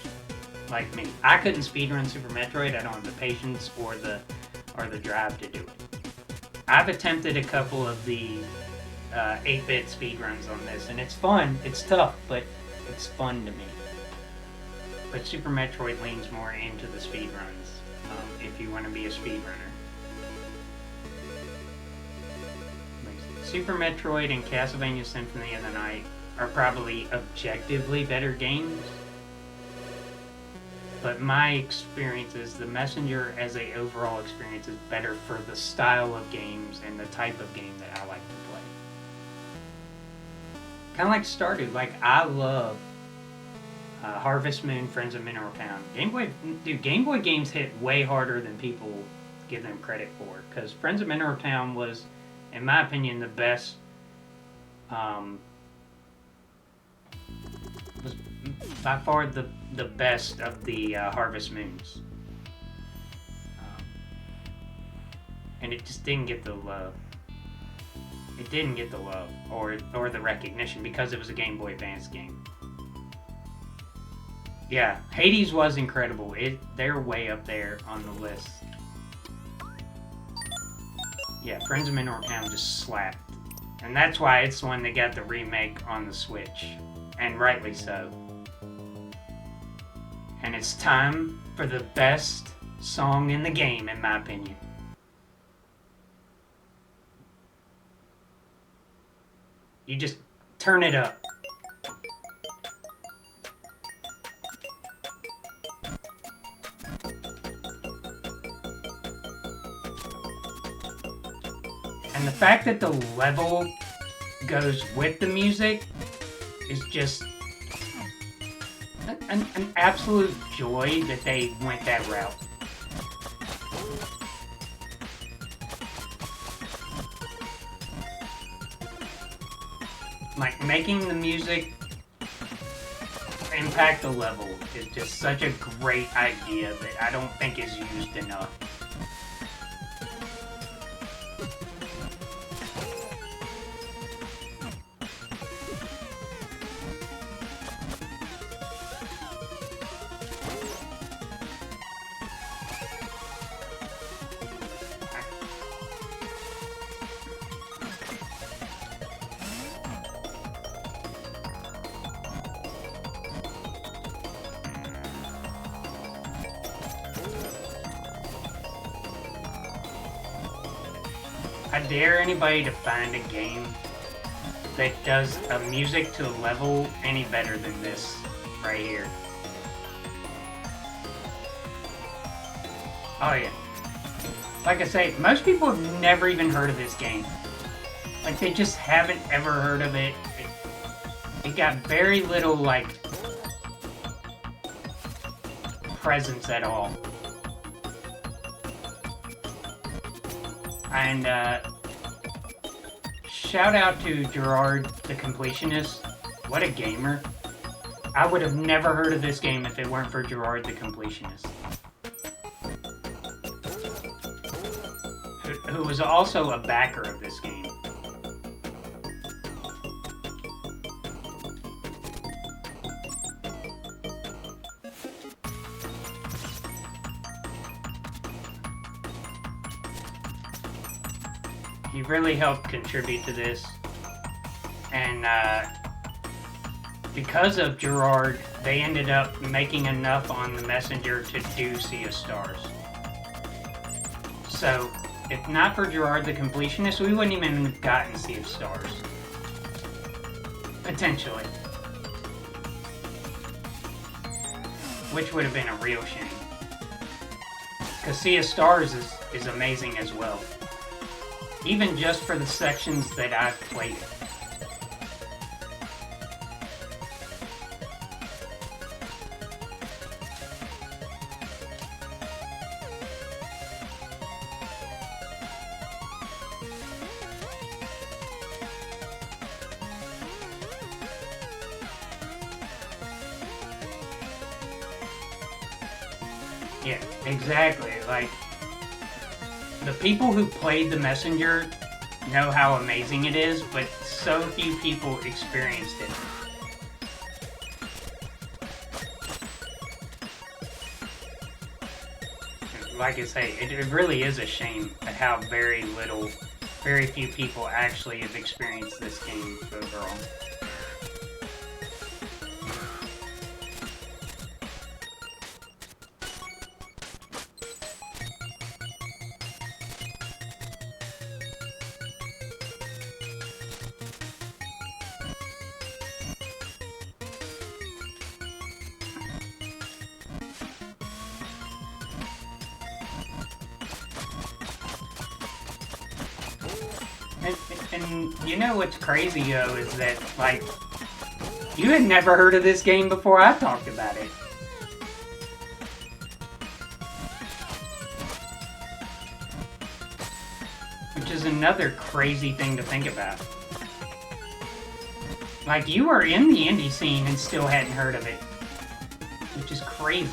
like me. I couldn't speedrun Super Metroid. I don't have the patience or the drive to do it. I've attempted a couple of the 8-bit speedruns on this, and it's fun. It's tough, but it's fun to me. But Super Metroid leans more into the speedruns if you want to be a speedrunner. Super Metroid and Castlevania Symphony of the Night are probably objectively better games. But my experience is The Messenger as a overall experience is better for the style of games and the type of game that I like to play. Kind of like Stardew. Like, I love Harvest Moon, Friends of Mineral Town. Game Boy games hit way harder than people give them credit for. Because Friends of Mineral Town was, in my opinion, the best. Was by far the best of the Harvest Moons. And it just didn't get the love. It didn't get the love or the recognition because it was a Game Boy Advance game. Yeah, Hades was incredible. They're way up there on the list. Yeah, Friends of Mineral Town just slapped. And that's why it's the one that got the remake on the Switch. And rightly so. And it's time for the best song in the game, in my opinion. You just turn it up. And the fact that the level goes with the music is just an absolute joy that they went that route. Like, making the music impact the level is just such a great idea that I don't think is used enough. I dare anybody to find a game that does a music to a level any better than this right here. Oh yeah. Like I say, most people have never even heard of this game. Like, they just haven't ever heard of it. It got very little, like, presence at all. And, shout out to Gerard the Completionist. What a gamer. I would have never heard of this game if it weren't for Gerard the Completionist. Who was also a backer of this game. He really helped contribute to this, and because of Gerard, they ended up making enough on the Messenger to do Sea of Stars. So, if not for Gerard the Completionist, we wouldn't even have gotten Sea of Stars. Potentially. Which would have been a real shame. Because Sea of Stars is amazing as well. Even just for the sections that I've played it. Yeah, exactly. Like, the people who played The Messenger know how amazing it is, but so few people experienced it. Like I say, it really is a shame at how very few people actually have experienced this game overall. And you know what's crazy though is that, like, you had never heard of this game before I talked about it. Which is another crazy thing to think about. Like, you were in the indie scene and still hadn't heard of it. Which is crazy.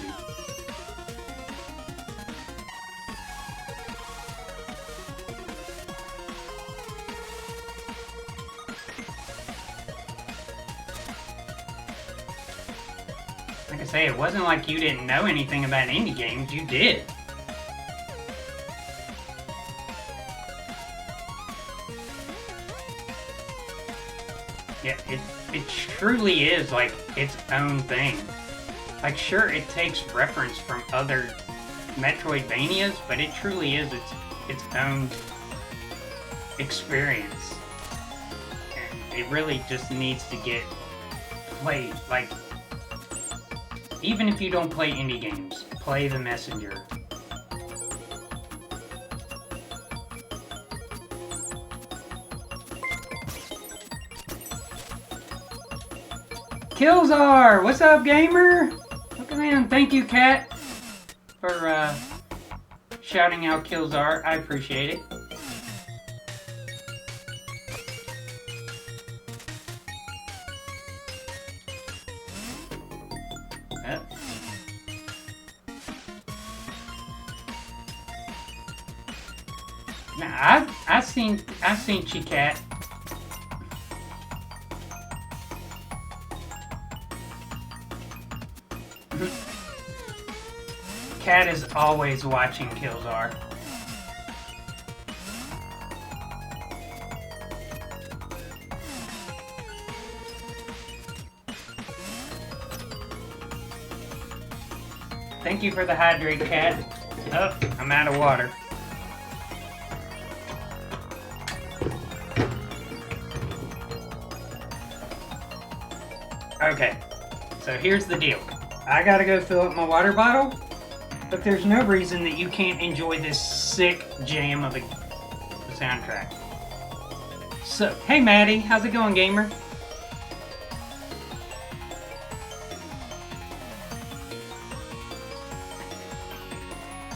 Like I say, it wasn't like you didn't know anything about indie games, you did. Yeah, it truly is like its own thing. Like, sure, it takes reference from other Metroidvanias, but it truly is its own experience. And it really just needs to get played. Like, even if you don't play indie games, play The Messenger. Killzar! What's up, gamer? Welcome in. Thank you, Kat, for shouting out Killzar. I appreciate it. Yep. Now, I've seen you, Kat. Kat is always watching Killzar. Thank you for the hydrate, Kat. Oh, I'm out of water. Okay, so here's the deal. I gotta go fill up my water bottle, but there's no reason that you can't enjoy this sick jam of a soundtrack. So, hey Maddie, how's it going, gamer?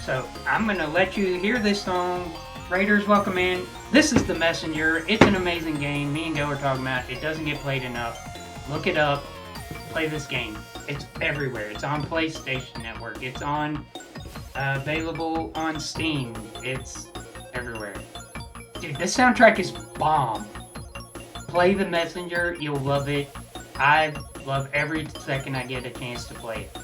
So, I'm gonna let you hear this song. Raiders, welcome in. This is The Messenger. It's an amazing game. Me and Go are talking about it. It doesn't get played enough. Look it up. Play this game. It's everywhere. It's on PlayStation Network. It's on available on Steam. It's everywhere. Dude, this soundtrack is bomb. Play The Messenger. You'll love it. I love every second I get a chance to play it.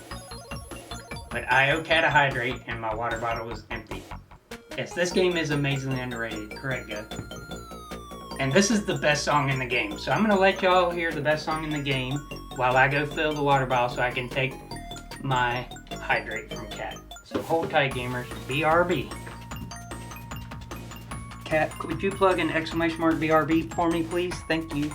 But I owe Cat a hydrate, and my water bottle was empty. Yes, this game is amazingly underrated. Correct, Go. And this is the best song in the game. So I'm going to let y'all hear the best song in the game while I go fill the water bottle so I can take my hydrate from Cat. So hold tight, gamers. BRB. Cat, could you plug an exclamation mark BRB for me, please? Thank you.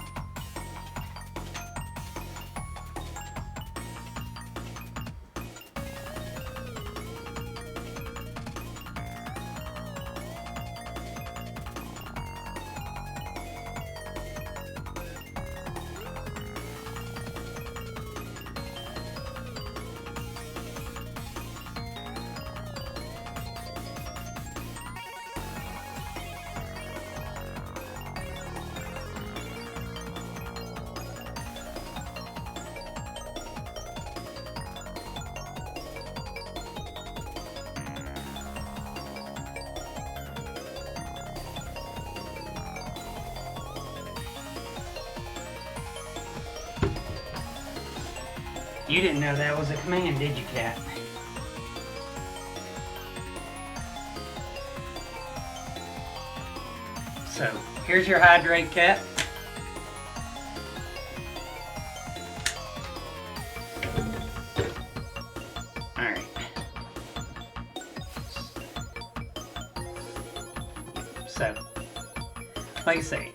You didn't know that was a command, did you, Cat? So, here's your hydrate, Cat. Alright. So, like I say,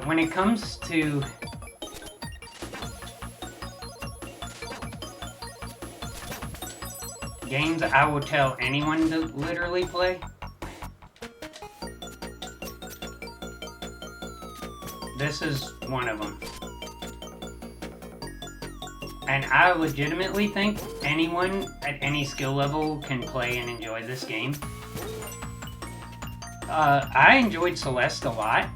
when it comes to games I will tell anyone to literally play, this is one of them. And I legitimately think anyone at any skill level can play and enjoy this game. I enjoyed Celeste a lot,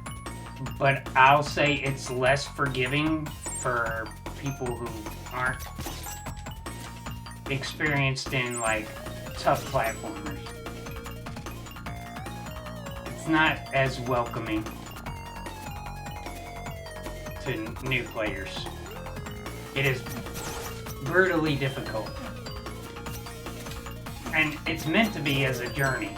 but I'll say it's less forgiving for people who aren't experienced in, like, tough platformers. It's not as welcoming to new players. It is brutally difficult. And it's meant to be as a journey.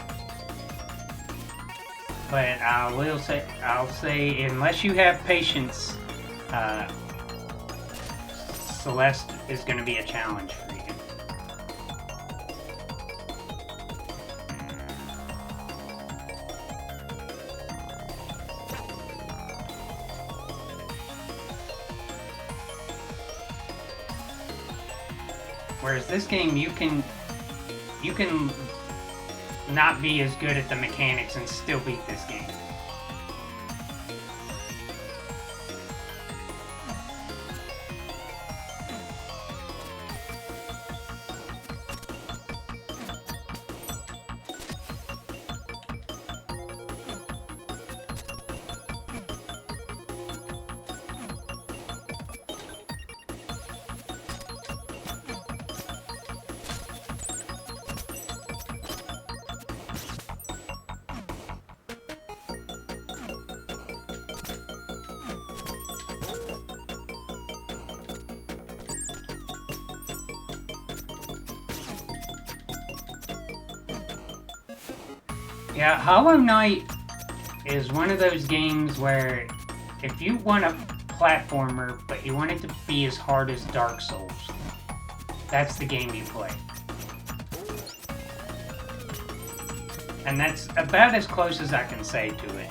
But I'll say, unless you have patience, Celeste is going to be a challenge for you. Whereas this game, you can not be as good at the mechanics and still beat this game. Yeah, Hollow Knight is one of those games where if you want a platformer, but you want it to be as hard as Dark Souls, that's the game you play. And that's about as close as I can say to it.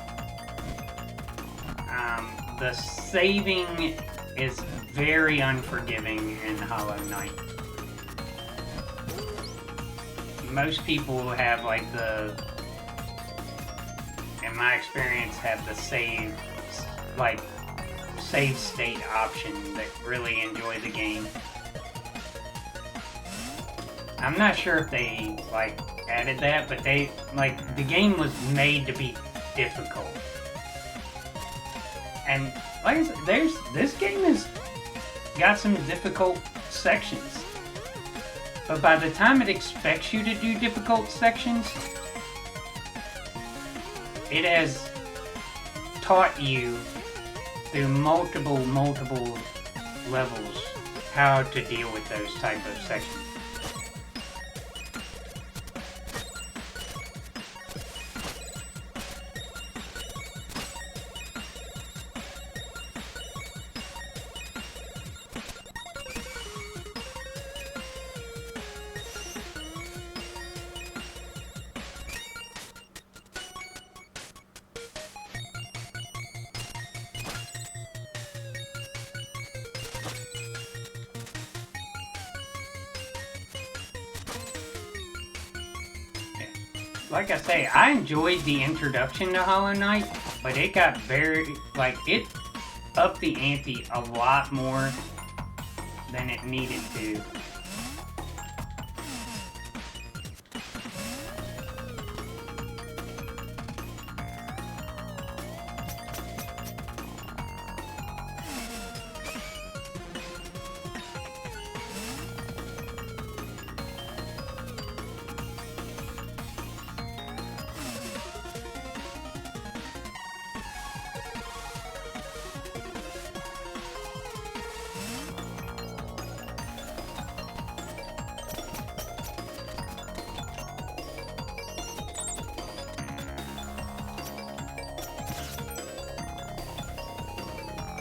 The saving is very unforgiving in Hollow Knight. Most people have, like, in my experience, have the save state option that really enjoy the game. I'm not sure if they, like, added that, but the game was made to be difficult. And, like I said, this game has got some difficult sections. But by the time it expects you to do difficult sections, it has taught you through multiple levels how to deal with those type of sections. Like I say, I enjoyed the introduction to Hollow Knight, but it got it upped the ante a lot more than it needed to.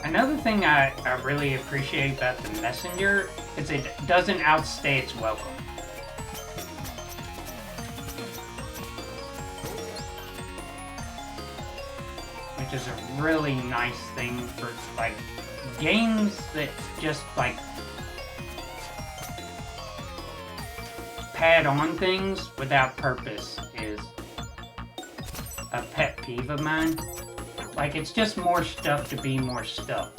Another thing I really appreciate about the Messenger is it doesn't outstay its welcome. Which is a really nice thing for, like, games that just, like, pad on things without purpose is a pet peeve of mine. Like, it's just more stuff to be more stuff.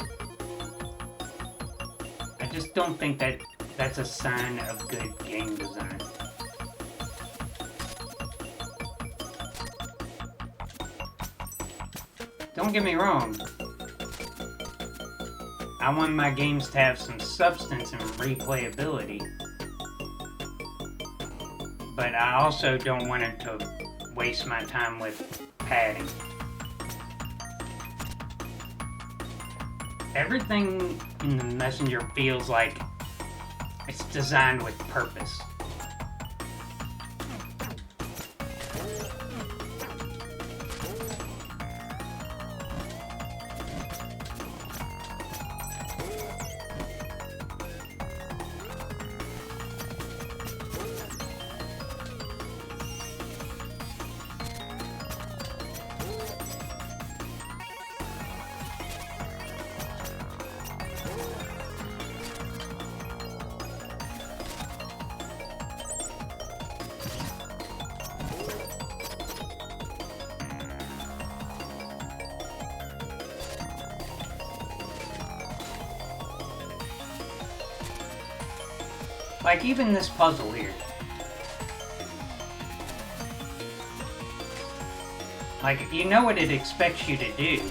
I just don't think that that's a sign of good game design. Don't get me wrong. I want my games to have some substance and replayability. But I also don't want it to waste my time with padding. Everything in the Messenger feels like it's designed with purpose. Like, even this puzzle here. Like, you know what it expects you to do.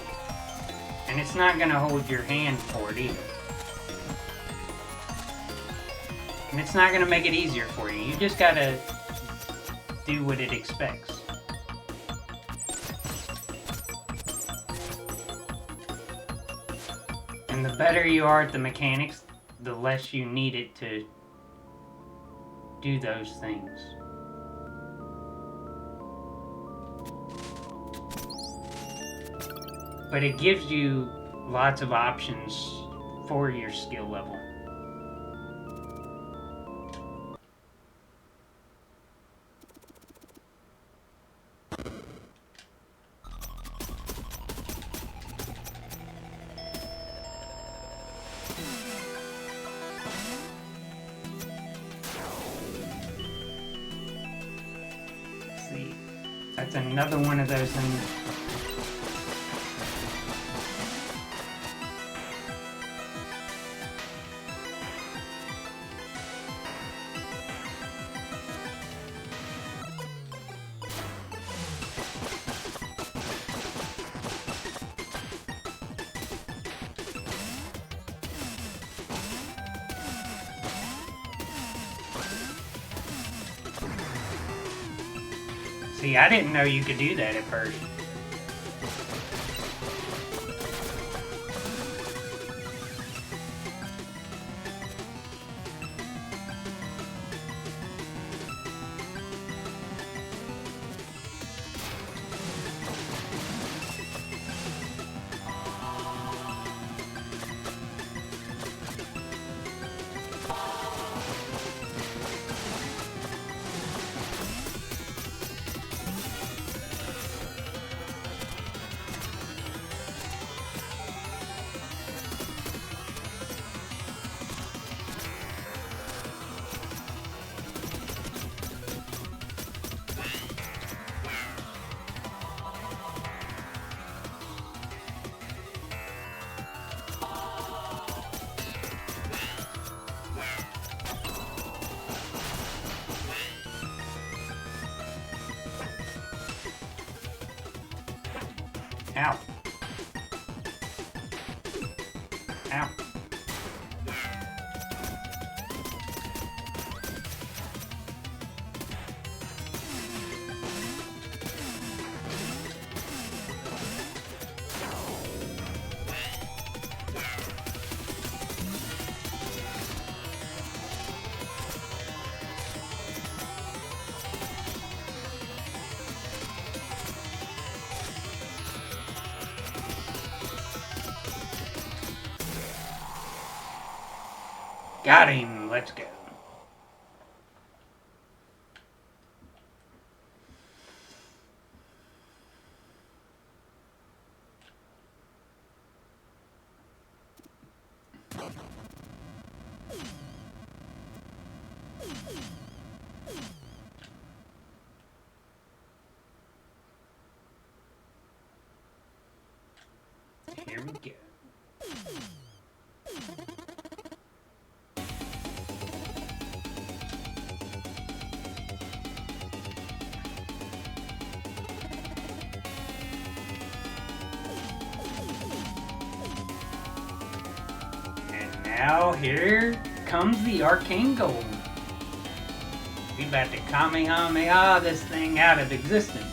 And it's not gonna hold your hand for it either. And it's not gonna make it easier for you. You just gotta do what it expects. And the better you are at the mechanics, the less you need it to do those things. But it gives you lots of options for your skill level. See, that's another one of those things. See, I didn't know you could do that at first. Ow. Ow. Got him. Let's go. now here comes the arcane gold. We about to Kamehameha this thing out of existence.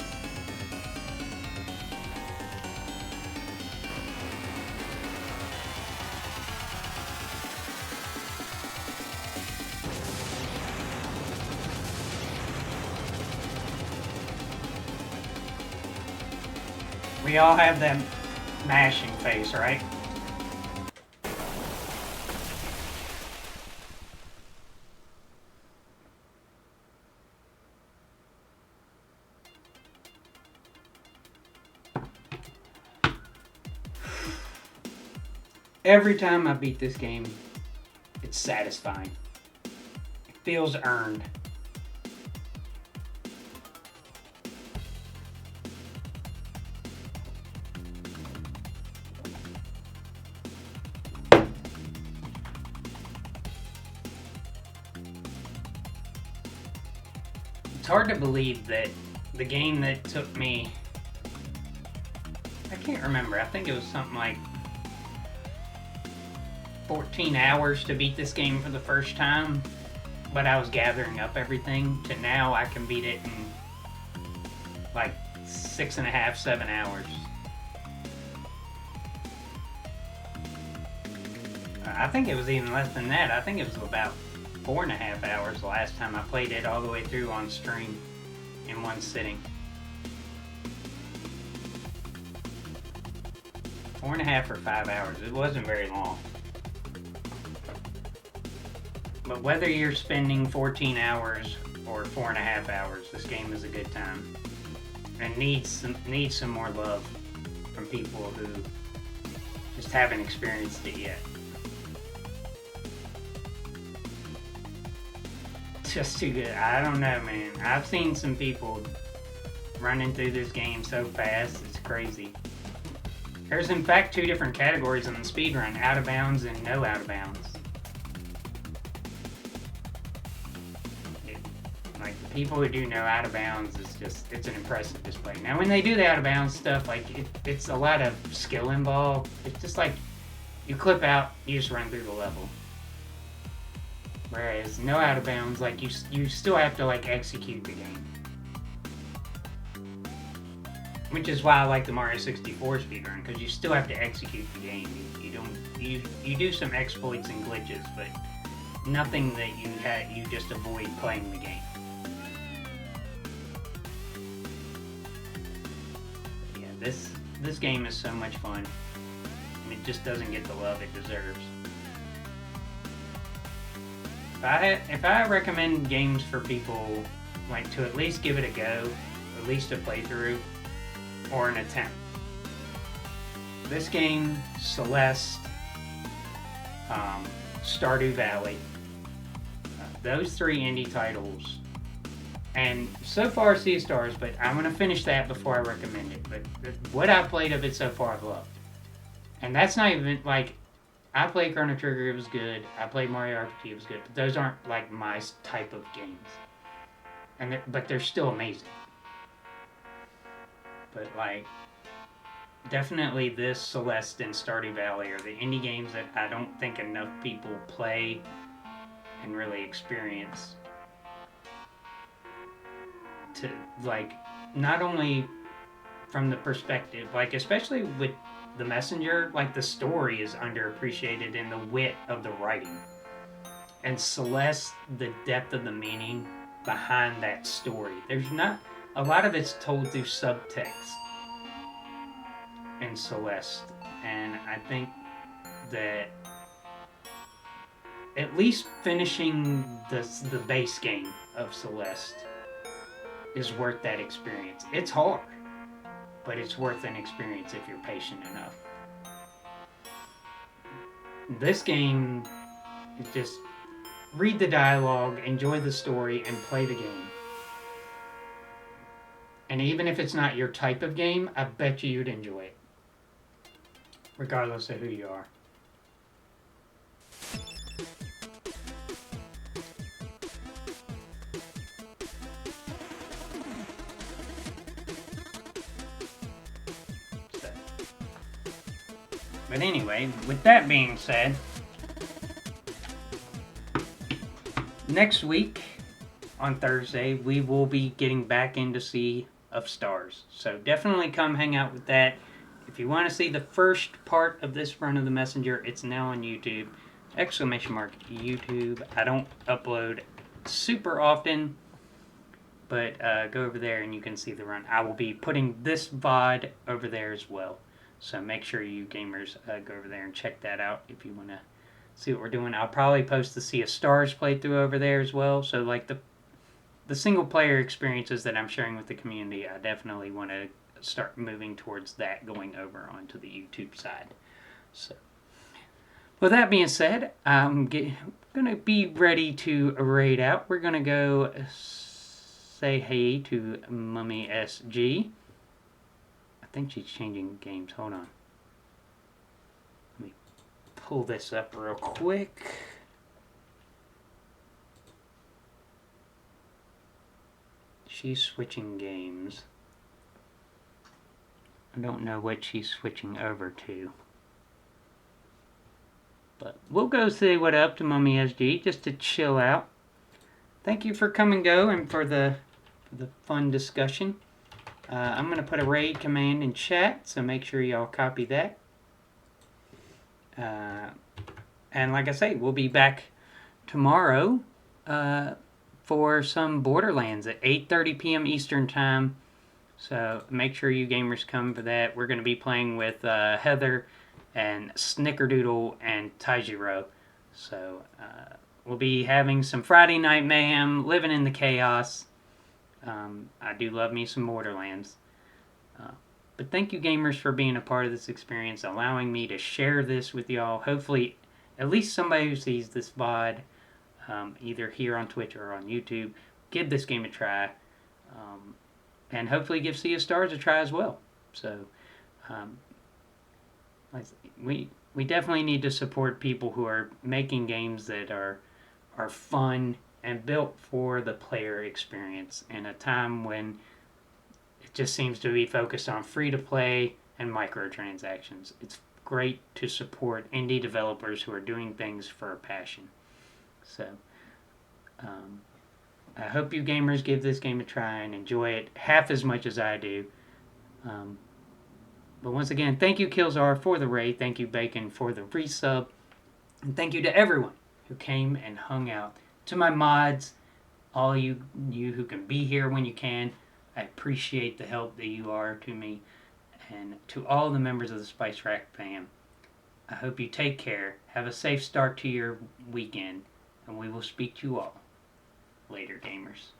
We all have that mashing face, right? Every time I beat this game, it's satisfying. It feels earned. It's hard to believe that the game that took me, I can't remember, I think it was something like 14 hours to beat this game for the first time, but I was gathering up everything, to now I can beat it in like 6.5, 7 hours. I think it was even less than that. I think it was about 4.5 hours the last time I played it all the way through on stream in one sitting. 4.5 or 5 hours. It wasn't very long. But whether you're spending 14 hours or 4.5 hours, this game is a good time. And needs some more love from people who just haven't experienced it yet. Just too good. I don't know, man. I've seen some people running through this game so fast, it's crazy. There's in fact 2 different categories on the speedrun, out of bounds and no out of bounds. Like, the people who do no out of bounds, it's an impressive display. Now when they do the out of bounds stuff, like, it's a lot of skill involved. It's just like, you clip out, you just run through the level. Whereas no out of bounds, like, you still have to, like, execute the game. Which is why I like the Mario 64 speedrun, because you still have to execute the game. You do some exploits and glitches, but nothing that you just avoid playing the game. Yeah, this game is so much fun, and it just doesn't get the love it deserves. If I recommend games for people, like, to at least give it a go, at least a playthrough, or an attempt. This game, Celeste, Stardew Valley, those 3 indie titles, and so far Sea of Stars, but I'm going to finish that before I recommend it, but what I've played of it so far I've loved. And that's not even, like, I played Chrono Trigger, it was good, I played Mario RPG, it was good, but those aren't, like, my type of games. But they're still amazing. But, like, definitely this, Celeste, and Stardew Valley are the indie games that I don't think enough people play and really experience. To, like, not only from the perspective, like, especially with The Messenger, like, the story is underappreciated in the wit of the writing. And Celeste, the depth of the meaning behind that story. There's not... A lot of it's told through subtext in Celeste, and I think that at least finishing the base game of Celeste is worth that experience. It's hard, but it's worth an experience if you're patient enough. This game, just read the dialogue, enjoy the story, and play the game. And even if it's not your type of game, I bet you'd enjoy it. Regardless of who you are. But anyway, with that being said, next week, on Thursday, we will be getting back into Sea of Stars. So definitely come hang out with that. If you want to see the first part of this run of the Messenger, it's now on YouTube. !YouTube. I don't upload super often, but go over there and you can see the run. I will be putting this VOD over there as well. So make sure you gamers go over there and check that out if you want to see what we're doing. I'll probably post the Sea of Stars playthrough over there as well. So like the single player experiences that I'm sharing with the community, I definitely want to start moving towards that going over onto the YouTube side. So with that being said, I'm going to be ready to raid out. We're going to go say hey to Mummy SG. I think she's changing games. Hold on. Let me pull this up real quick. She's switching games. I don't know what she's switching over to. But we'll go say what up to Mummy SG just to chill out. Thank you for coming go and for the fun discussion. I'm going to put a raid command in chat, so make sure y'all copy that. And like I say, we'll be back tomorrow for some Borderlands at 8:30 p.m. Eastern Time. So make sure you gamers come for that. We're going to be playing with Heather and Snickerdoodle and Taijiro. So we'll be having some Friday Night Mayhem, living in the chaos. I do love me some Borderlands. But thank you gamers for being a part of this experience, allowing me to share this with y'all. Hopefully at least somebody who sees this VOD, either here on Twitch or on YouTube, give this game a try. And hopefully give Sea of Stars a try as well. So we definitely need to support people who are making games that are fun and built for the player experience in a time when it just seems to be focused on free-to-play and microtransactions. It's great to support indie developers who are doing things for a passion. So I hope you gamers give this game a try and enjoy it half as much as I do. But once again, thank you Killzar for the raid. Thank you Bacon for the resub. And thank you to everyone who came and hung out. To my mods, all you who can be here when you can, I appreciate the help that you are to me. And to all the members of the Spice Rack fam, I hope you take care, have a safe start to your weekend, and we will speak to you all later, gamers.